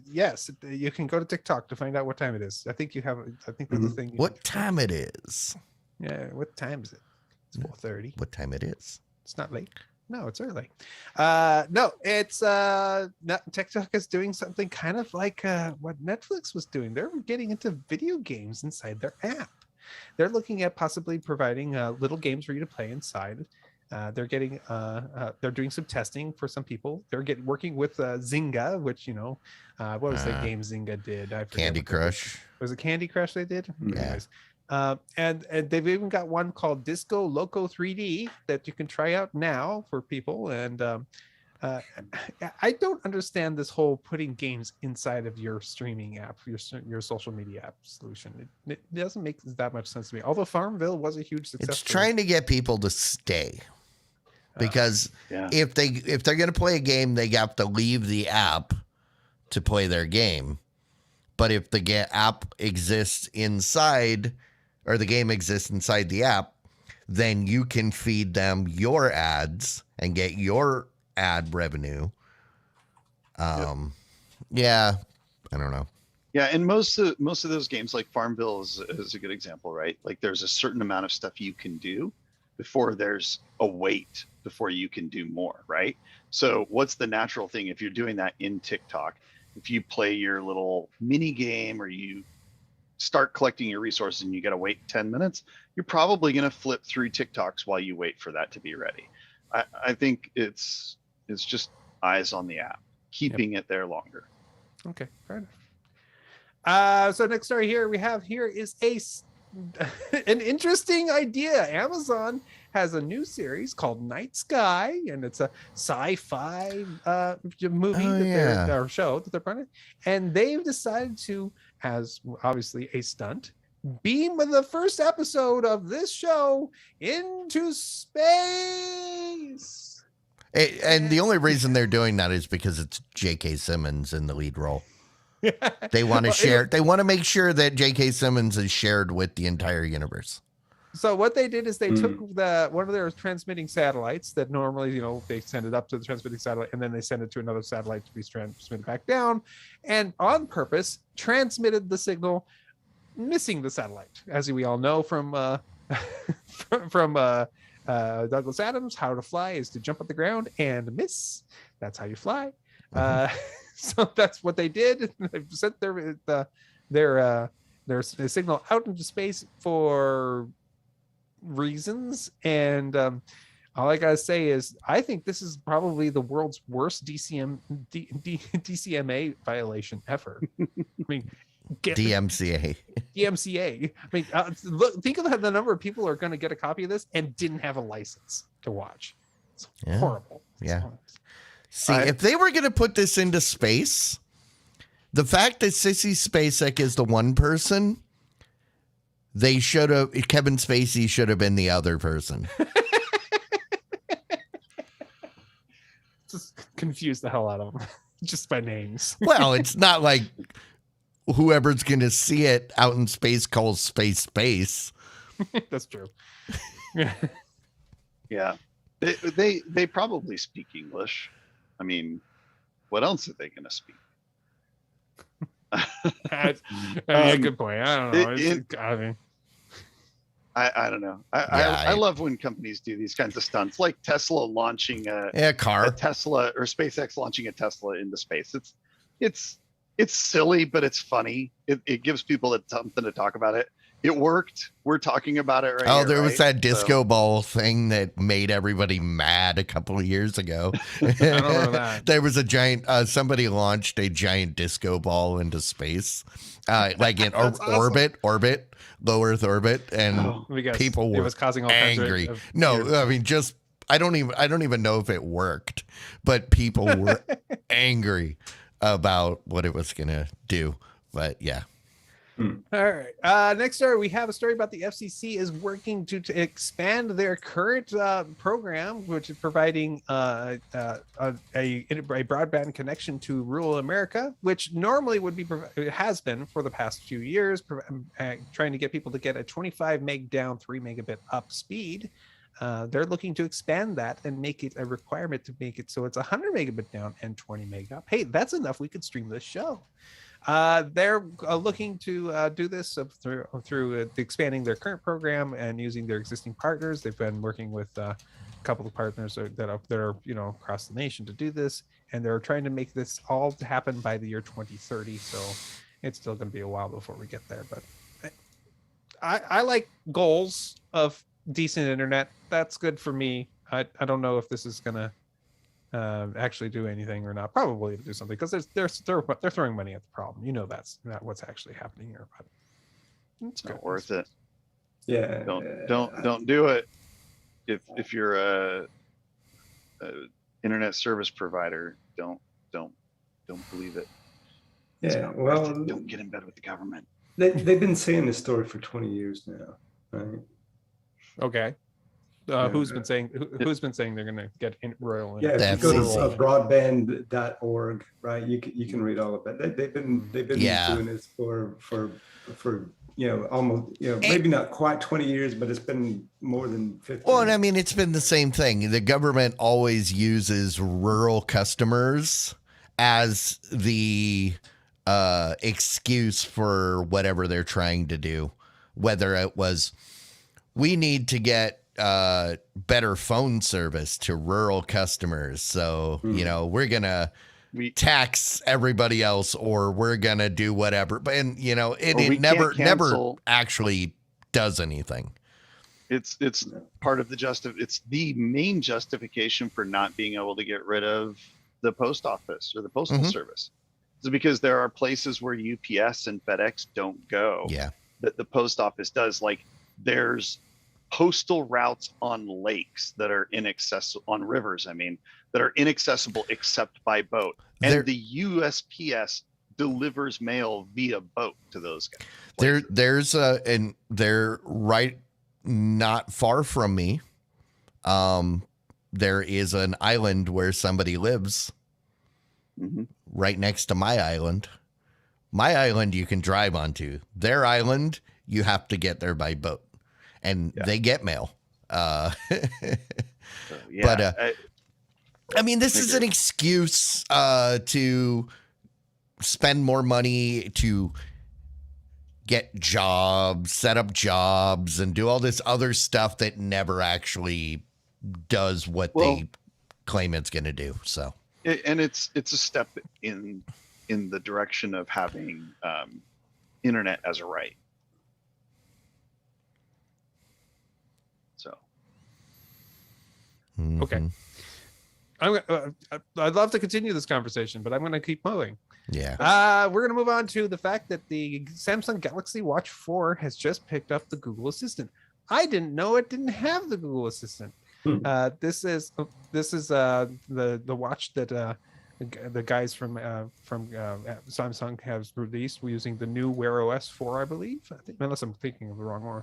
yes, you can go to TikTok to find out what time it is. I think that's the thing. What time it is? Yeah, what time is it? It's 4:30. What time it is? It's not late. No, it's early. No, it's TikTok is doing something kind of like what Netflix was doing. They're getting into video games inside their app. They're looking at possibly providing little games for you to play inside. They're doing some testing for some people. They're working with Zynga, which what was the game Zynga did? I forget. Candy Crush. Was it Candy Crush they did? Yeah. Anyways. And they've even got one called Disco Loco 3D that you can try out now for people. And I don't understand this whole putting games inside of your streaming app, your social media app solution. It doesn't make that much sense to me. Although Farmville was a huge success. It's trying to get people to stay. Because if they're going to play a game, they have to leave the app to play their game. But if the app exists inside, or the game exists inside the app, then you can feed them your ads and get your ad revenue. Yeah, I don't know. Yeah, and most of those games, like Farmville is a good example, right? Like there's a certain amount of stuff you can do before there's a wait before you can do more, right? So what's the natural thing if you're doing that in TikTok? If you play your little mini game or you start collecting your resources and you got to wait 10 minutes, you're probably going to flip through TikToks while you wait for that to be ready. I think it's just eyes on the app, keeping it there longer. Okay, fair enough. So next story here is an interesting idea. Amazon has a new series called Night Sky, and it's a sci-fi movie or show that they're running. And they've decided to, as obviously a stunt, beam the first episode of this show into space. And the only reason they're doing that is because it's J.K. Simmons in the lead role. They want to share. They want to make sure that J.K. Simmons is shared with the entire universe. So what they did is they took one of their transmitting satellites that normally, they send it up to the transmitting satellite, and then they send it to another satellite to be transmitted back down, and on purpose transmitted the signal, missing the satellite, as we all know from Douglas Adams. How to fly is to jump at the ground and miss. That's how you fly. So that's what they did. They've sent their signal out into space for reasons, and All I gotta say is, I think this is probably the world's worst DCMA violation ever. I mean, DMCA. DMCA. I mean, look, think of the number of people who are going to get a copy of this and didn't have a license to watch. It's horrible. Yeah. See, if they were going to put this into space, the fact that Sissy Spacek is the one person, they should have, Kevin Spacey should have been the other person. Just confuse the hell out of them just by names. Well, it's not like whoever's going to see it out in space calls space. That's true. Yeah. They probably speak English. I mean, what else are they going to speak? Good point. I don't know. I don't know. I love when companies do these kinds of stunts, like Tesla launching a Tesla, or SpaceX launching a Tesla into space. It's silly, but it's funny. It gives people something to talk about it. It worked. We're talking about it right now. Oh, there was that disco ball thing that made everybody mad a couple of years ago. I don't remember that. There was a giant, somebody launched a giant disco ball into space, like in orbit, low Earth orbit, and people were causing all angry. Kinds of No, I mean, just, I don't even know if it worked, but people were angry about what it was going to do. But yeah. All right. Next story, we have a story about the FCC is working to expand their current program, which is providing a broadband connection to rural America, which normally would be has been for the past few years, trying to get people to get a 25 meg down, 3 megabit up speed. They're looking to expand that and make it a requirement to make it so it's 100 megabit down and 20 meg up. Hey, that's enough. We could stream this show. They're looking to do this through expanding their current program and using their existing partners. They've been working with a couple of partners that are across the nation to do this, and they're trying to make this all happen by the year 2030. So it's still going to be a while before we get there. But I like goals of decent internet. That's good for me. I don't know if this is going to actually do anything or not. Probably to do something, because they're throwing money at the problem. That's not what's actually happening here, but it's not worth it. Yeah, don't do it. If you're a internet service provider, don't believe it. Yeah, well, don't get in bed with the government. They've been saying this story for 20 years now, right? Okay. Who's been saying they're going to get royal? Yeah, if you go to broadband.org, right? You can read all of that. They've been doing this for almost maybe not quite 20 years, but it's been more than 50. Well, and I mean, it's been the same thing. The government always uses rural customers as the excuse for whatever they're trying to do, whether it was we need to get better phone service to rural customers, so we're gonna tax everybody else, or we're gonna do whatever, but it never actually does anything. It's part of it's the main justification for not being able to get rid of the post office or the postal service. It's because there are places where UPS and FedEx don't go, that the post office does. Like, there's postal routes on lakes that are inaccessible, on rivers, that are inaccessible except by boat. And the USPS delivers mail via boat to those guys. And they're right not far from me. There is an island where somebody lives right next to my island. My island you can drive onto. Their island, you have to get there by boat. And they get mail. But I mean, this is an excuse to spend more money to get jobs, set up jobs, and do all this other stuff that never actually does what they claim it's going to do. So, and it's a step in the direction of having internet as a right. So Okay. I'd love to continue this conversation, but I'm going to keep moving. Yeah. We're going to move on to the fact that the Samsung Galaxy Watch 4 has just picked up the Google Assistant. I didn't know it didn't have the Google Assistant. This is the watch that the guys from Samsung has released using the new Wear OS 4, I believe. Unless I'm thinking of the wrong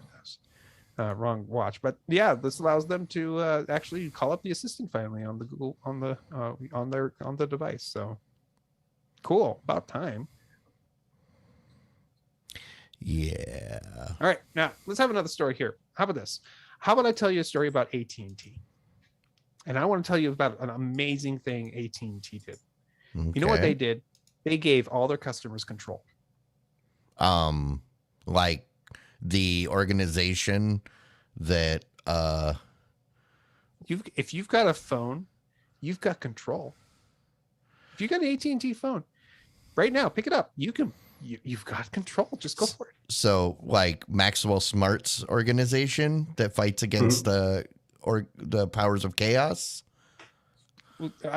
watch, but yeah, this allows them to actually call up the assistant finally on the Google on the device. So cool, about time. Yeah. All right, now let's have another story here. How about this? How about I tell you a story about AT&T? And I want to tell you about an amazing thing AT&T did. Okay. You know what they did? They gave all their customers control. Like the organization that if you've got a phone, you've got control. If you got an AT&T phone right now, pick it up. You've got control. Just go for it. So like Maxwell Smart's organization that fights against the powers of chaos.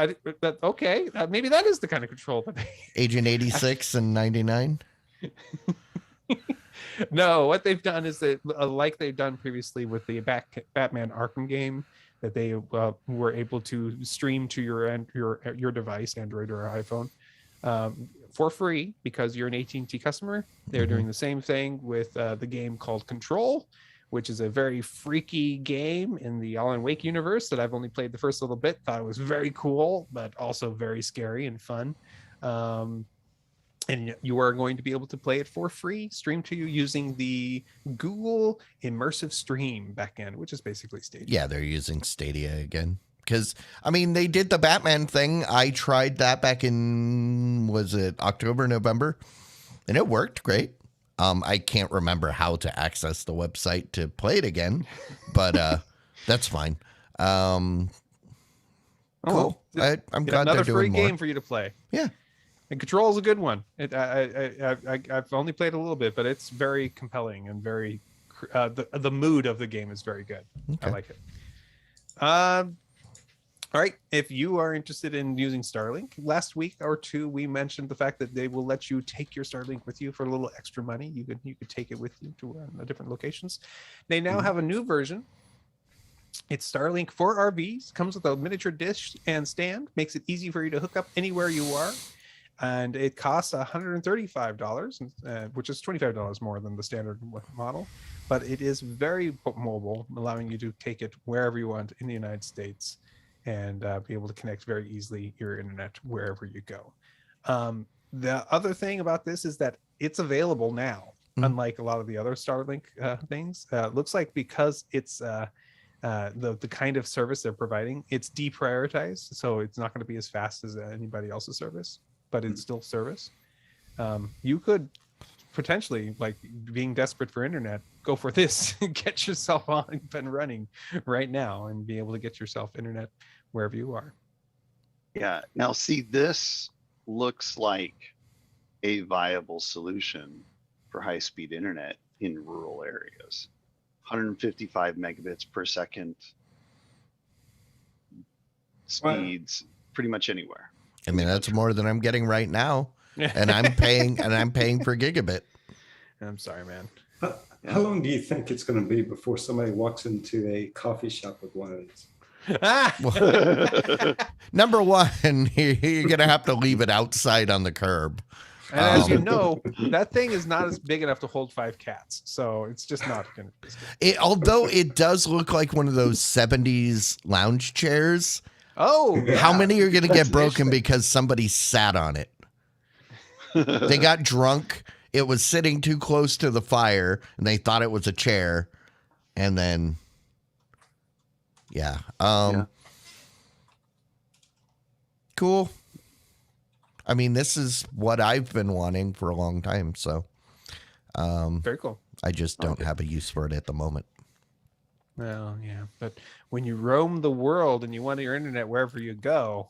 Okay, maybe that is the kind of control that Agent 86 and 99. No, what they've done is that, like they've done previously with the Batman Arkham game, that they were able to stream to your device, Android or iPhone, for free because you're an AT&T customer. They're doing the same thing with the game called Control, which is a very freaky game in the Alan Wake universe that I've only played the first little bit. Thought it was very cool, but also very scary and fun. And you are going to be able to play it for free, stream to you using the Google Immersive Stream backend, which is basically Stadia. Yeah, they're using Stadia again. Because, I mean, they did the Batman thing. I tried that back in, was it October, November? And it worked great. I can't remember how to access the website to play it again, but that's fine. Cool. Well, I'm glad another they're doing free more. game for you to play. Yeah. And Control is a good one. I've only played a little bit, but it's very compelling and very the mood of the game is very good. Okay. I like it. All right. If you are interested in using Starlink, last week or two we mentioned the fact that they will let you take your Starlink with you for a little extra money. You could take it with you to different locations. They now have a new version. It's Starlink for RVs. Comes with a miniature dish and stand. Makes it easy for you to hook up anywhere you are. And it costs $135, which is $25 more than the standard model. But it is very mobile, allowing you to take it wherever you want in the United States and be able to connect very easily your internet wherever you go. The other thing about this is that it's available now, unlike a lot of the other Starlink things. Looks like because it's the kind of service they're providing, it's deprioritized, so it's not going to be as fast as anybody else's service, but it's still service. You could potentially, like being desperate for internet, go for this, get yourself on and running right now and be able to get yourself internet wherever you are. Yeah. Now, see, this looks like a viable solution for high-speed internet in rural areas. 155 megabits per second speeds pretty much anywhere. I mean, that's more than I'm getting right now. And I'm paying for gigabit. I'm sorry, man. How long do you think it's going to be before somebody walks into a coffee shop with one of these? Number one, you're going to have to leave it outside on the curb. And as you know, that thing is not as big enough to hold 5 cats. So it's just not going to. Although it does look like one of those 70s lounge chairs. Oh, yeah. How many are going to get broken because somebody sat on it? They got drunk. It was sitting too close to the fire and they thought it was a chair. And then, yeah. Cool. I mean, this is what I've been wanting for a long time. So, very cool. I just don't have a use for it at the moment. Well, yeah. But when you roam the world and you want your internet wherever you go,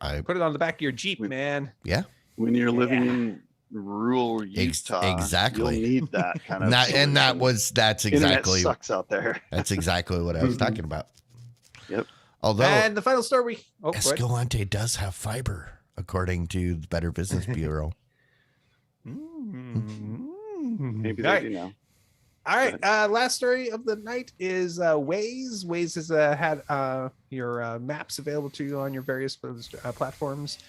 put it on the back of your Jeep, man. Yeah. When you're living in rural Utah, exactly. you'll need that kind of. That's exactly. Internet sucks out there. That's exactly what I was talking about. Yep. Although And the final story. Go ahead. Escalante does have fiber, according to the Better Business Bureau. Maybe All they right. do now. All right. Last story of the night is Waze. Waze has had your maps available to you on your various platforms.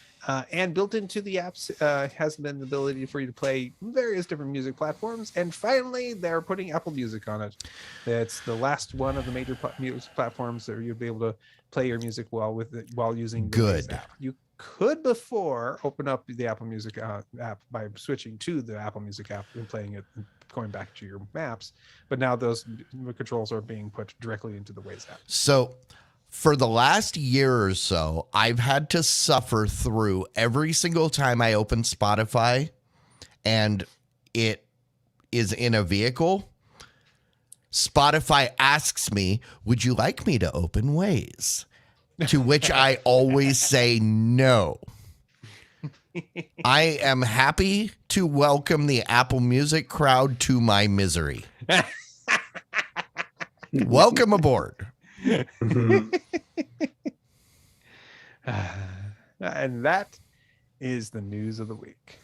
And built into the apps has been the ability for you to play various different music platforms. And finally, they're putting Apple Music on it. It's the last one of the major music platforms that you'll be able to play your music while using the Waze Good. app. You could before open up the Apple Music app by switching to the Apple Music app and playing it, going back to your maps. But now those controls are being put directly into the Waze app. So for the last year or so, I've had to suffer through every single time I open Spotify and it is in a vehicle. Spotify asks me, would you like me to open Waze? To which I always say no. I am happy to welcome the Apple Music crowd to my misery. Welcome aboard. And that is the news of the week.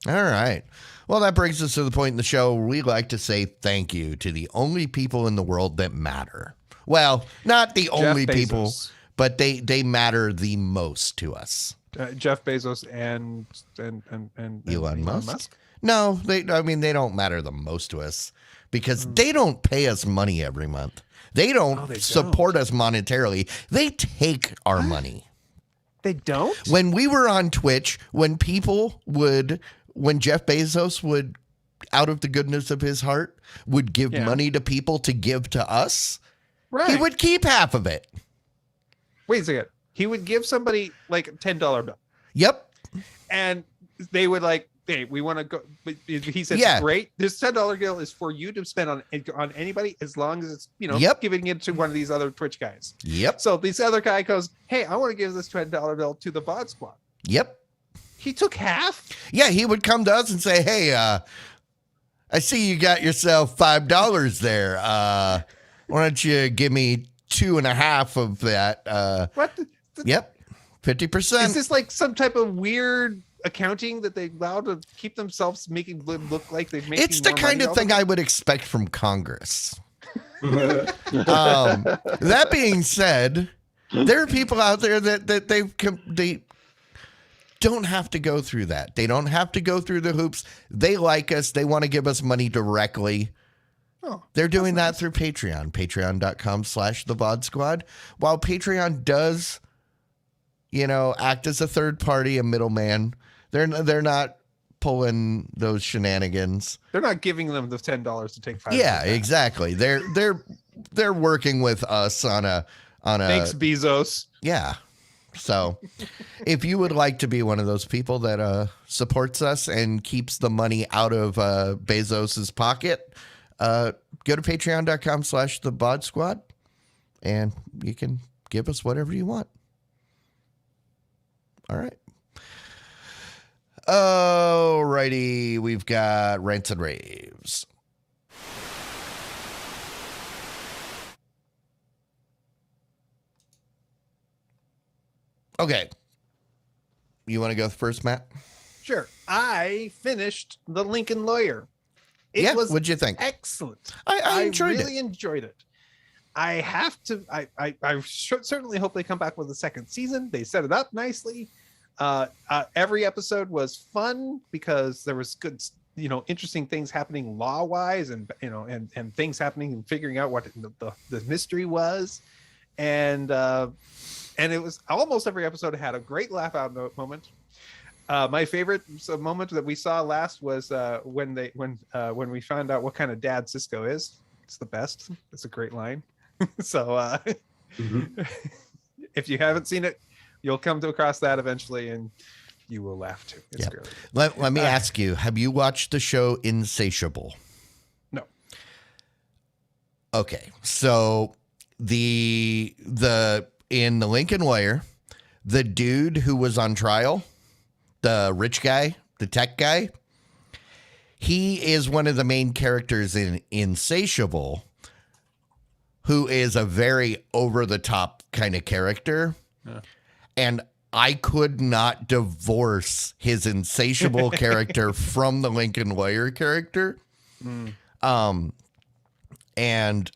All right. Well, that brings us to the point in the show where we like to say thank you to the only people in the world that matter. Well, not the only Jeff people, Bezos. but they matter the most to us. Jeff Bezos and Elon Musk? No, they don't matter the most to us because they don't pay us money every month. They don't they support us monetarily. They take our money. They don't? When we were on Twitch, when Jeff Bezos would, out of the goodness of his heart, would give money to people to give to us, he would keep half of it. Wait a second. He would give somebody like a $10 bill. Yep. And they would like, hey, we want to go. But he said, Yeah. great. This $10 bill is for you to spend on anybody as long as it's, giving it to one of these other Twitch guys. Yep. So this other guy goes, hey, I want to give this $10 bill to the VOD squad. Yep. He took half. Yeah, he would come to us and say, hey, I see you got yourself $5 there. Why don't you give me 2.5 of that? What? Yep. 50%. Is this like some type of weird accounting that they allow to keep themselves making look like they've made? It's the kind of thing I would expect from Congress. That being said, there are people out there that they don't have to go through that. They don't have to go through the hoops. They like us. They want to give us money directly. They're doing that through Patreon, patreon.com/the Squad. While Patreon does, act as a third party, a middleman, they're not pulling those shenanigans. They're not giving them the $10 to take 5. Yeah, exactly. They're working with us on a Thanks, Bezos. Yeah. So if you would like to be one of those people that supports us and keeps the money out of Bezos's pocket, go to patreon.com/the Squad and you can give us whatever you want. All right. Alrighty. We've got Rants and Raves. Okay. You want to go first, Matt? Sure. I finished The Lincoln Lawyer. It was what'd you think? excellent. I enjoyed really enjoyed it. I have to. I certainly hope they come back with a second season. They set it up nicely. Every episode was fun because there was good, interesting things happening law wise, and and things happening and figuring out what the mystery was, and it was almost every episode had a great laugh out moment. My favorite moment that we saw last was when we found out what kind of dad Cisco is. It's the best. It's a great line. So if you haven't seen it, you'll come across that eventually, and you will laugh too. It's great. Let me ask you: have you watched the show Insatiable? No. Okay, so in the Lincoln Lawyer, the dude who was on trial, the rich guy, the tech guy, he is one of the main characters in Insatiable, who is a very over the top kind of character. Yeah. And I could not divorce his insatiable character from the Lincoln Lawyer character. Mm. And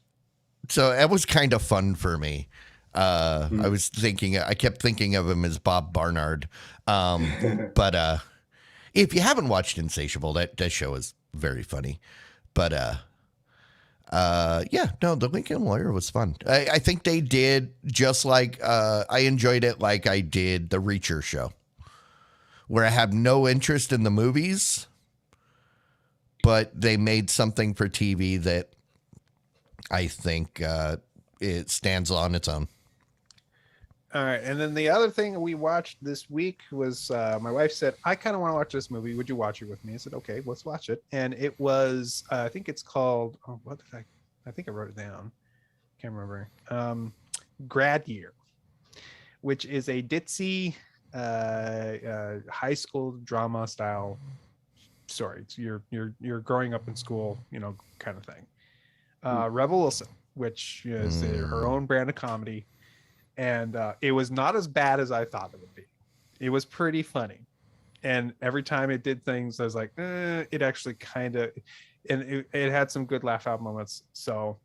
so that was kind of fun for me. I kept thinking of him as Bob Barnard. But if you haven't watched Insatiable, that show is very funny. But the Lincoln Lawyer was fun. I think they did just like I enjoyed it like I did the Reacher show, where I have no interest in the movies, but they made something for TV that I think it stands on its own. All right, and then the other thing we watched this week was my wife said, I kind of want to watch this movie. Would you watch it with me? I said, okay, let's watch it. And it was, I think it's called, I think I wrote it down. Can't remember. Grad Year, which is a ditzy high school drama style story. It's you're growing up in school, kind of thing. Rebel Wilson, which is her own brand of comedy. And it was not as bad as I thought it would be. It was pretty funny. And every time it did things, I was like, it actually kind of, and it had some good laugh out moments. So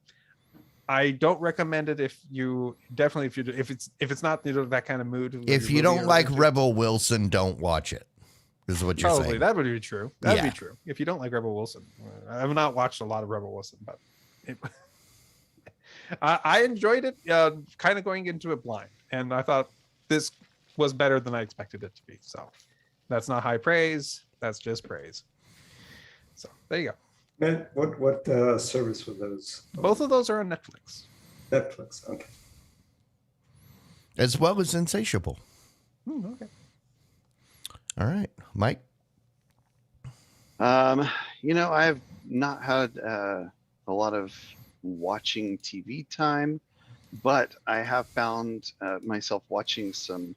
I don't recommend it if it's not that kind of mood. If you don't like Rebel Wilson, don't watch it. This is what you're saying. Probably that would be true. That would be true. If you don't like Rebel Wilson, I have not watched a lot of Rebel Wilson, but I enjoyed it, kind of going into it blind, and I thought this was better than I expected it to be. So that's not high praise. That's just praise. So there you go. Man, what service were those? Both of those are on Netflix. Netflix, okay. As well as Insatiable. Okay. All right, Mike. I have not had a lot of watching TV time, but I have found myself watching some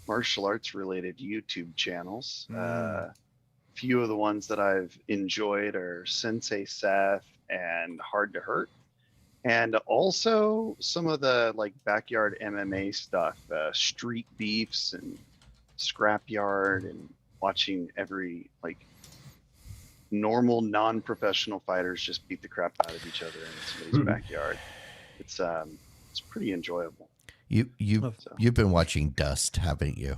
martial arts related YouTube channels. Few of the ones that I've enjoyed are Sensei Seth and Hard to Hurt, and also some of the like backyard MMA stuff, Street Beefs and Scrapyard, and watching every like normal non-professional fighters just beat the crap out of each other in somebody's backyard. It's pretty enjoyable. You've been watching Dust, haven't you?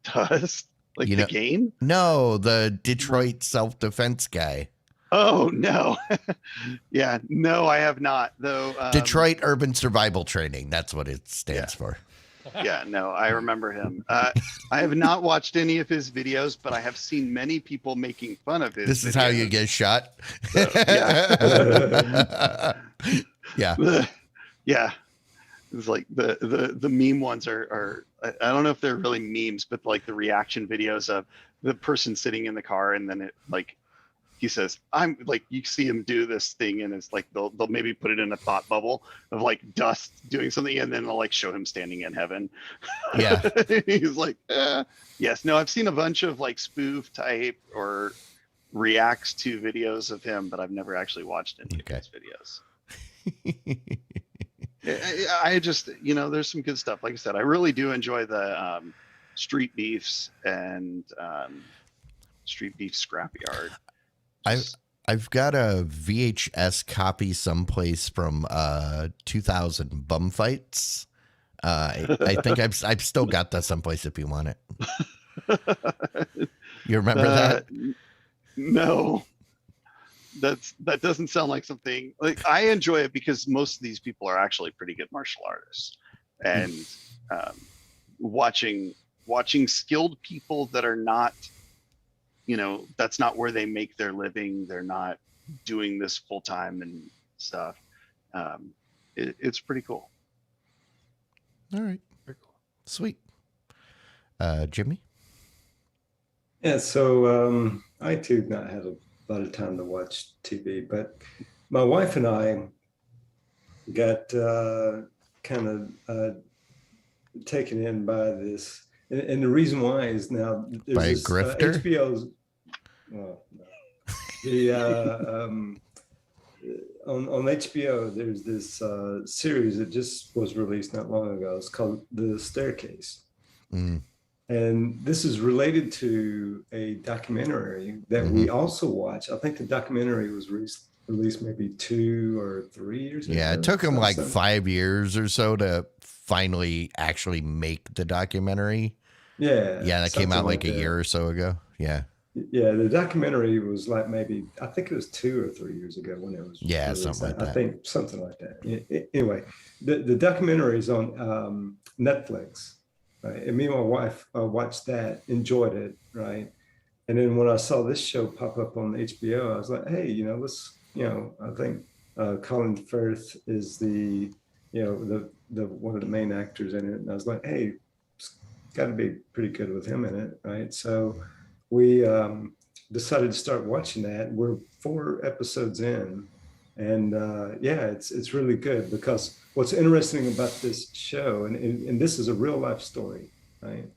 Dust? Like the game? No, the Detroit self-defense guy. Oh no. Yeah, no, I have not though. Detroit Urban Survival Training. That's what it stands for. Yeah, no, I remember him. I have not watched any of his videos, but I have seen many people making fun of his. This is how you get shot. So, yeah. Yeah. Yeah. It's like the meme ones are I don't know if they're really memes, but like the reaction videos of the person sitting in the car, and then it like he says, I'm like, you see him do this thing, and it's like they'll maybe put it in a thought bubble of like Dust doing something, and then they'll like show him standing in heaven. Yeah. He's like, yes, no, I've seen a bunch of like spoof type or reacts to videos of him, but I've never actually watched any of his videos. I just, there's some good stuff. Like I said, I really do enjoy the Street Beefs and Street Beef Scrapyard. I've got a VHS copy someplace from 2000 Bum Fights. I think I've still got that someplace if you want it. You remember that? No. That doesn't sound like something like I enjoy it because most of these people are actually pretty good martial artists, and watching skilled people that are not, that's not where they make their living. They're not doing this full time and stuff. It's pretty cool. All right. Very cool. Sweet. Jimmy? Yeah, so I too have not had a lot of time to watch TV, but my wife and I got kind of taken in by this, and the reason why is now there's by a this, grifter. HBO's. Well, no. The on HBO, there's this series that just was released not long ago. It's called The Staircase. Mm. And this is related to a documentary that we also watch. I think the documentary was released maybe 2 or 3 years ago. Yeah, it took them like something. 5 years or so to finally actually make the documentary. Yeah. Yeah, that came out like a that. year or so ago. Yeah. Yeah, the documentary was like maybe, I think it was 2 or 3 years ago when it was released. Something like that. I think something like that. Anyway, the documentary is on Netflix, right? And me and my wife watched that, enjoyed it, right? And then when I saw this show pop up on HBO, I was like, hey, I think Colin Firth is the one of the main actors in it. And I was like, hey, it's got to be pretty good with him in it, right? So we decided to start watching that. We're 4 episodes in, and it's really good, because what's interesting about this show, and this is a real life story, right?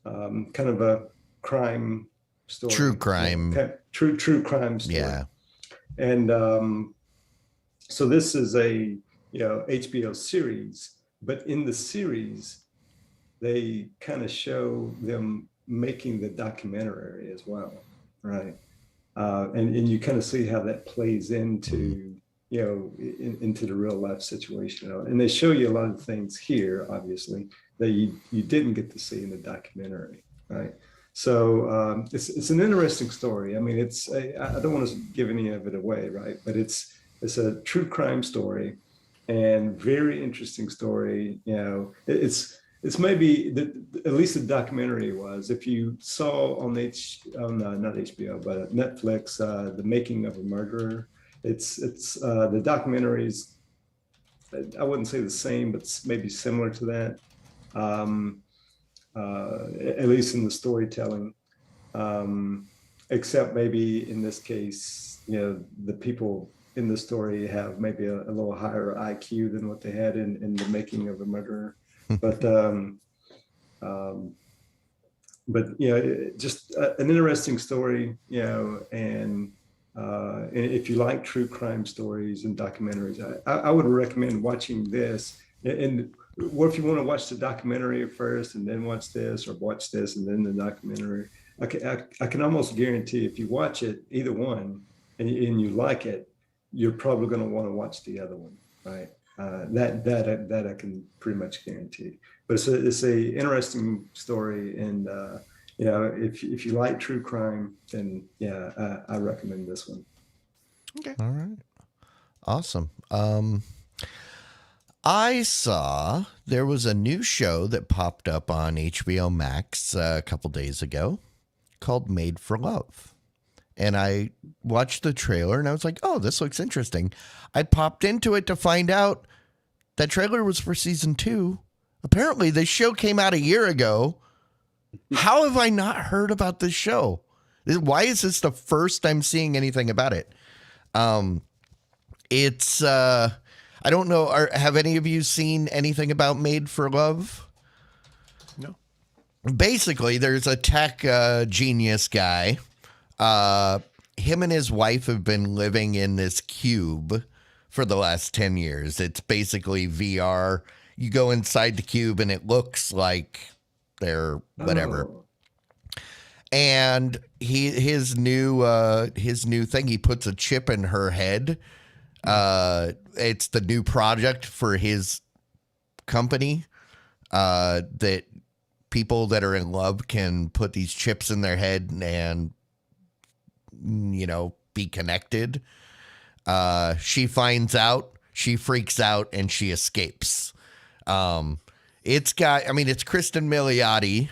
Kind of a crime story. True crime. True crime story. Yeah. And so this is a HBO series, but in the series, they kind of show them making the documentary as well, right? And you kind of see how that plays into into the real life situation, and they show you a lot of things here, obviously, that you didn't get to see in the documentary, right? So it's an interesting story. I mean, I don't want to give any of it away, right? But it's a true crime story, and very interesting story. It's maybe at least the documentary was. If you saw on not HBO, but Netflix, The Making of a Murderer, it's the documentaries. I wouldn't say the same, but maybe similar to that, at least in the storytelling. Except maybe in this case, the people in the story have maybe a little higher IQ than what they had in The Making of a Murderer. But just an interesting story, and if you like true crime stories and documentaries, I would recommend watching this. And what if you want to watch the documentary first and then watch this, or watch this and then the documentary? I can almost guarantee if you watch it, either one, and you like it, you're probably going to want to watch the other one, right? That I can pretty much guarantee. But it's a interesting story, and if you like true crime, then I recommend this one. Okay. All right. Awesome. I saw there was a new show that popped up on HBO Max a couple days ago called Made for Love. And I watched the trailer and I was like, oh, this looks interesting. I popped into it to find out that trailer was for season 2. Apparently, this show came out a year ago. How have I not heard about this show? Why is this the first I'm seeing anything about it? It's, I don't know. Have any of you seen anything about Made for Love? No. Basically, there's a tech genius guy. Him and his wife have been living in this cube for the last 10 years. It's basically VR. You go inside the cube and it looks like they're whatever. Oh. And his new thing, he puts a chip in her head. It's the new project for his company, that people that are in love can put these chips in their head and be connected. She finds out, she freaks out, and she escapes. It's Kristen Milioti,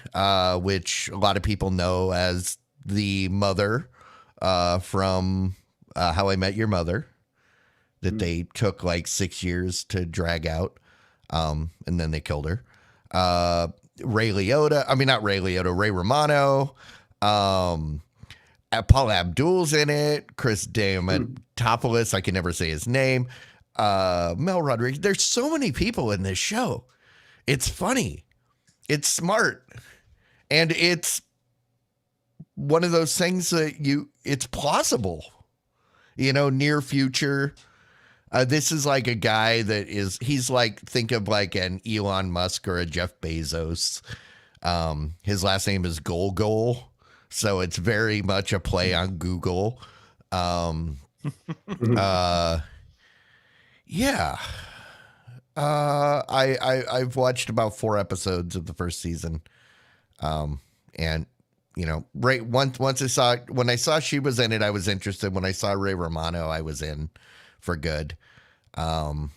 which a lot of people know as the mother from How I Met Your Mother, that they took like 6 years to drag out, and then they killed her. Ray Romano, Paula Abdul's in it, Chris Diamantopoulos, I can never say his name, Mel Rodriguez. There's so many people in this show. It's funny, it's smart, and it's one of those things that it's plausible, near future. This is like a guy he's like, think of like an Elon Musk or a Jeff Bezos. His last name is Gol, so it's very much a play on Google. Yeah. I've watched about 4 episodes of the first season. And right when I saw she was in it, I was interested. When I saw Ray Romano, I was in for good. And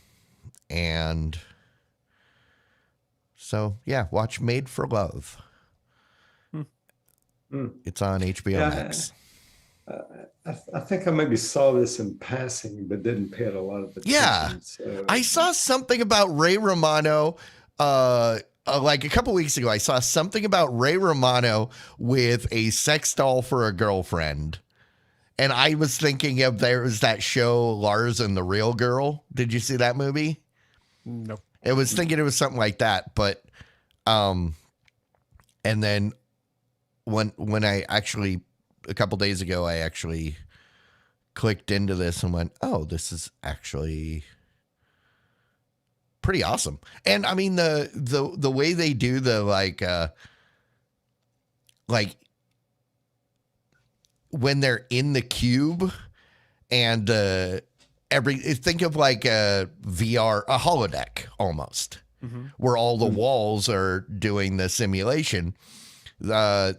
so yeah, watch Made for Love. It's on HBO Max. I think I maybe saw this in passing, but didn't pay it a lot of attention. Yeah, so. I saw something about Ray Romano. Like a couple weeks ago, I saw something about Ray Romano with a sex doll for a girlfriend. And I was thinking of there was that show, Lars and the Real Girl. Did you see that movie? Nope. I was thinking it was something like that. But, and then when I actually, a couple days ago, I actually clicked into this and went, oh, this is actually pretty awesome. And I mean, the way they do the like when they're in the cube and think of like a VR, a holodeck almost, where all the walls are doing the simulation. The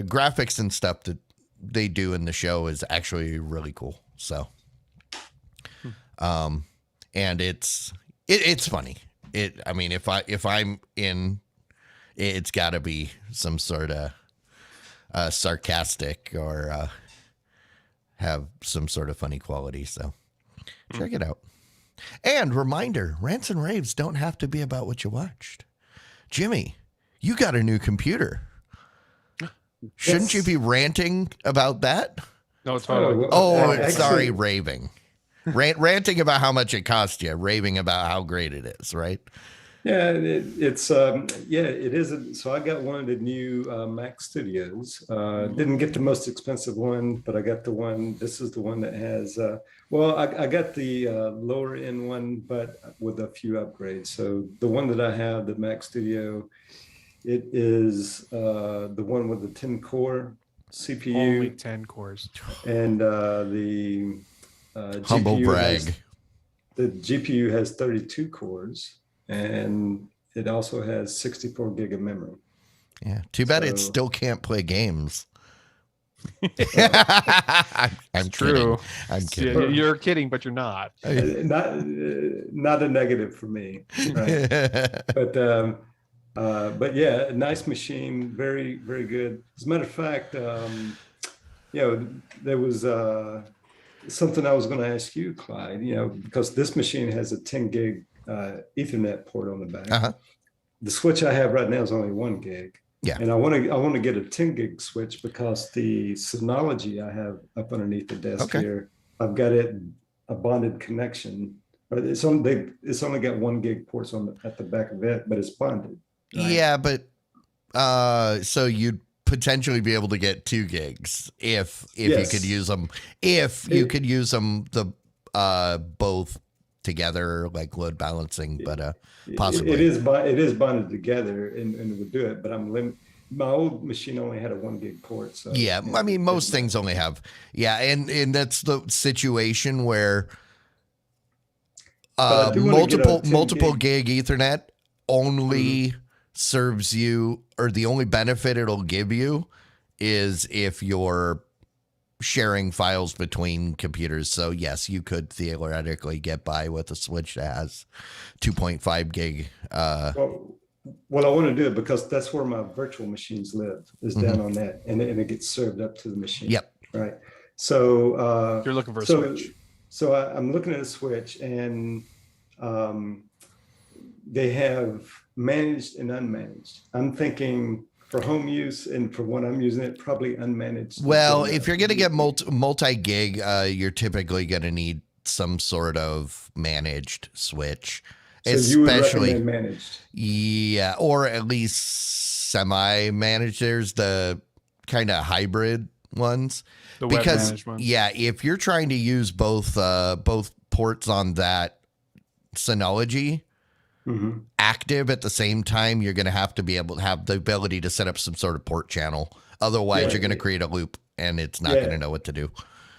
graphics and stuff that they do in the show is actually really cool. So, and it's funny. I mean, if I'm in, it's got to be some sort of sarcastic or have some sort of funny quality. So check it out. And reminder, Rants and Raves don't have to be about what you watched. Jimmy, you got a new computer. Shouldn't you be ranting about that? No, totally. Sorry, raving. Ranting about how much it cost you, raving about how great it is, right? Yeah, it is. So I got one of the new Mac Studios. Didn't get the most expensive one, but I got the one. This is the one that has. I got the lower end one, but with a few upgrades. So the one that I have, the Mac Studio, it is the one with the 10-core CPU. Only 10 cores. And the humble GPU brag. The GPU has 32 cores. And it also has 64 gig of memory. Yeah. Too bad it still can't play games. I'm true. Kidding. I'm kidding. Yeah, you're kidding, but you're not. Not a negative for me. Right? But yeah, a nice machine. Very, very good. As a matter of fact, there was something I was going to ask you, Clyde, because this machine has a 10 gig Ethernet port on the back. Uh-huh. The switch I have right now is only 1 gig. Yeah. And I want to get a 10 gig switch because the Synology I have up underneath the desk here, I've got a bonded connection. But it's only got 1 gig ports at the back of it, but it's bonded. Right? Yeah, but so you'd potentially be able to get 2 gigs if you could use them. You could use them both together, like load balancing, but possibly it is bonded together and it would do it. But my old machine only had a 1 gig port. So yeah, I mean most things only have and that's the situation where multiple gig Ethernet only serves you, or the only benefit it'll give you is if you're sharing files between computers. So yes, you could theoretically get by with a switch that has 2.5 gig. Well, I want to do it because that's where my virtual machines live, is down on that, and it gets served up to the machine. Yep. Right. So you're looking for a switch. So I'm looking at a switch, and they have managed and unmanaged. I'm thinking, for home use and for when I'm using it, probably unmanaged. Well, if you're going to get multi-gig, you're typically going to need some sort of managed switch. So you would recommend managed? Yeah, or at least semi-managed. There's the kind of hybrid ones. The web Because managed ones. yeah, if you're trying to use both ports on that Synology active at the same time, you're going to have be able to have the ability to set up some sort of port channel. Otherwise, Yeah, you're going to create a loop and it's not going to know what to do.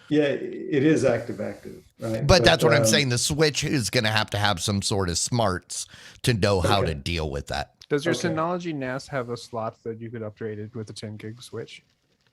Yeah, it is active, right? But that's what I'm saying. The Switch is going to have some sort of smarts to know how to deal with that. Does your Synology NAS have a slot that you could upgrade it with a 10 gig switch?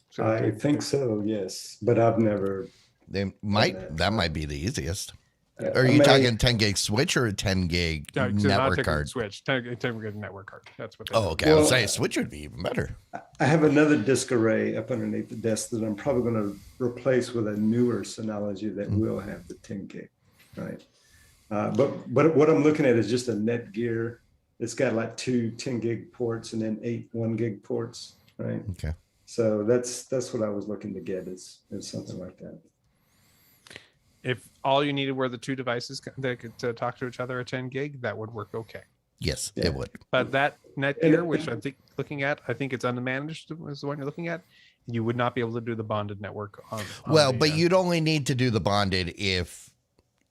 So I think so, yes. But I've never. They might. That might be the easiest. Are I you may- talking 10 gig switch or a 10 gig not network 10 card? gig switch, 10 gig network card. That's what they Oh, do. okay. I Well, was saying switch would be even better. I have another disk array up underneath the desk that I'm probably going to replace with a newer Synology that will have the 10 gig, right? But what I'm looking at is just a Netgear. It's got like 2 10 gig ports and then 8 1 gig ports, right? Okay. So that's what I was looking to get is something like that. If all you needed were the two devices that could to talk to each other at 10 gig, that would work okay. Yes, Yeah. it would. But that Netgear, which I think I think it's unmanaged is the one you're looking at. You would not be able to do the bonded network on Well, the, but you'd only need to do the bonded if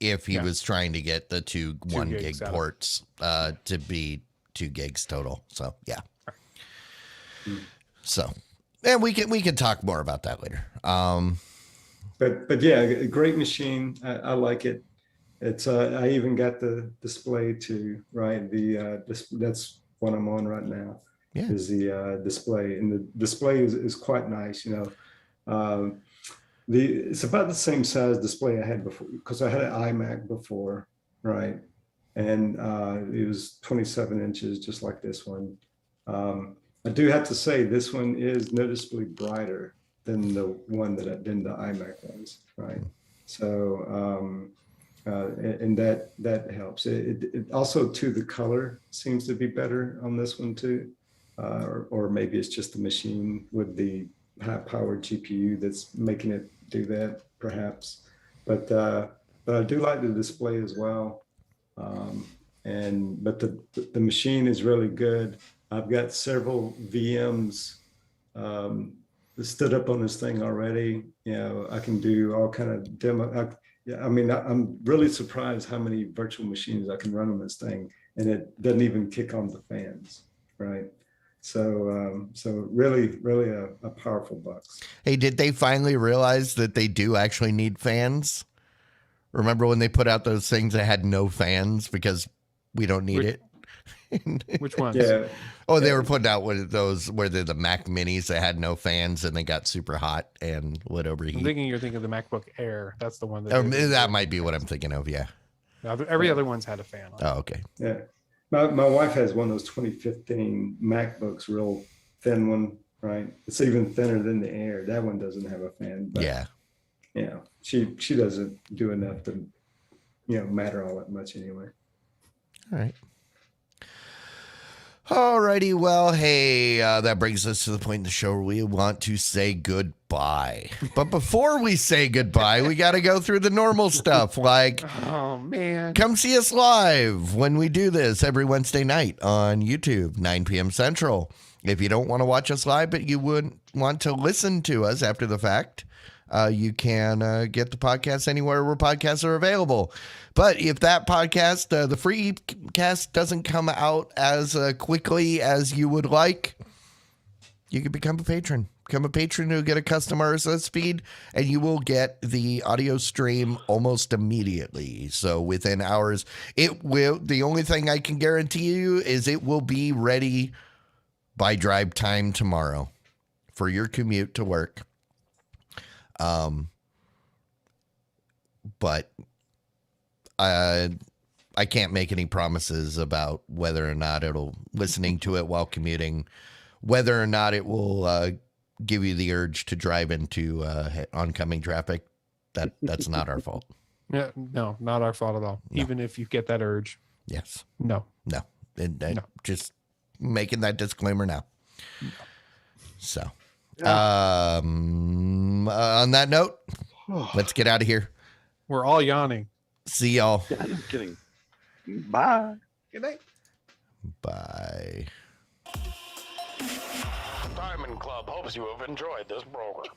he Yeah. was trying to get the 2 1 gigs gig out of it. ports to be 2 gigs total. So yeah. So, and we can talk more about that later. But yeah, a great machine. I like it. It's I even got the display too, right? That's what I'm on right now. Yeah. Is the display, and the display is quite nice. It's about the same size display I had before, because I had an iMac before, right? And it was 27 inches, just like this one. I do have to say this one is noticeably brighter than the one than the iMac was, right? So and that helps. It also too, the color seems to be better on this one too, or maybe it's just the machine with the high-powered GPU that's making it do that, perhaps. But I do like the display as well. But the machine is really good. I've got several VMs stood up on this thing already. I can do all kind of demo. I'm really surprised how many virtual machines I can run on this thing, and it doesn't even kick on the fans, right? So really a powerful box. Hey, did they finally realize that they do actually need fans? Remember when they put out those things that had no fans because we don't need it? Which ones? Yeah. Oh, they were putting out one of those where they're the Mac Minis that had no fans and they got super hot and would overheat. I'm thinking you're thinking of the MacBook Air. That's the one that That might be what I'm thinking of. Yeah. Every other one's had a fan on. Oh, okay. Yeah. My wife has one of those 2015 MacBooks, real thin one, right? It's even thinner than the Air. That one doesn't have a fan. But, Yeah. She doesn't do enough to, matter all that much anyway. All right. Alrighty, well, hey, that brings us to the point in the show where we want to say goodbye. But before we say goodbye, we got to go through the normal stuff, like Oh man! come see us live when we do this every Wednesday night on YouTube, 9 p.m. Central. If you don't want to watch us live, but you would want to listen to us after the fact, you can get the podcast anywhere where podcasts are available. But if that podcast, the free cast, doesn't come out as quickly as you would like, you can become a patron. Become a patron to get a custom RSS feed, and you will get the audio stream almost immediately. So within hours, it will. The only thing I can guarantee you is it will be ready by drive time tomorrow for your commute to work. But I can't make any promises about whether or not it'll listening to it while commuting, whether or not it will give you the urge to drive into oncoming traffic. That's not our fault. Yeah, no, not our fault at all. No. Even if you get that urge, Yes. no. And just making that disclaimer now. So, Yeah. on that note, let's get out of here. We're all yawning. See y'all. Yeah, no kidding. Bye. Good night. Bye. Diamond Club. Club hopes you have enjoyed this program.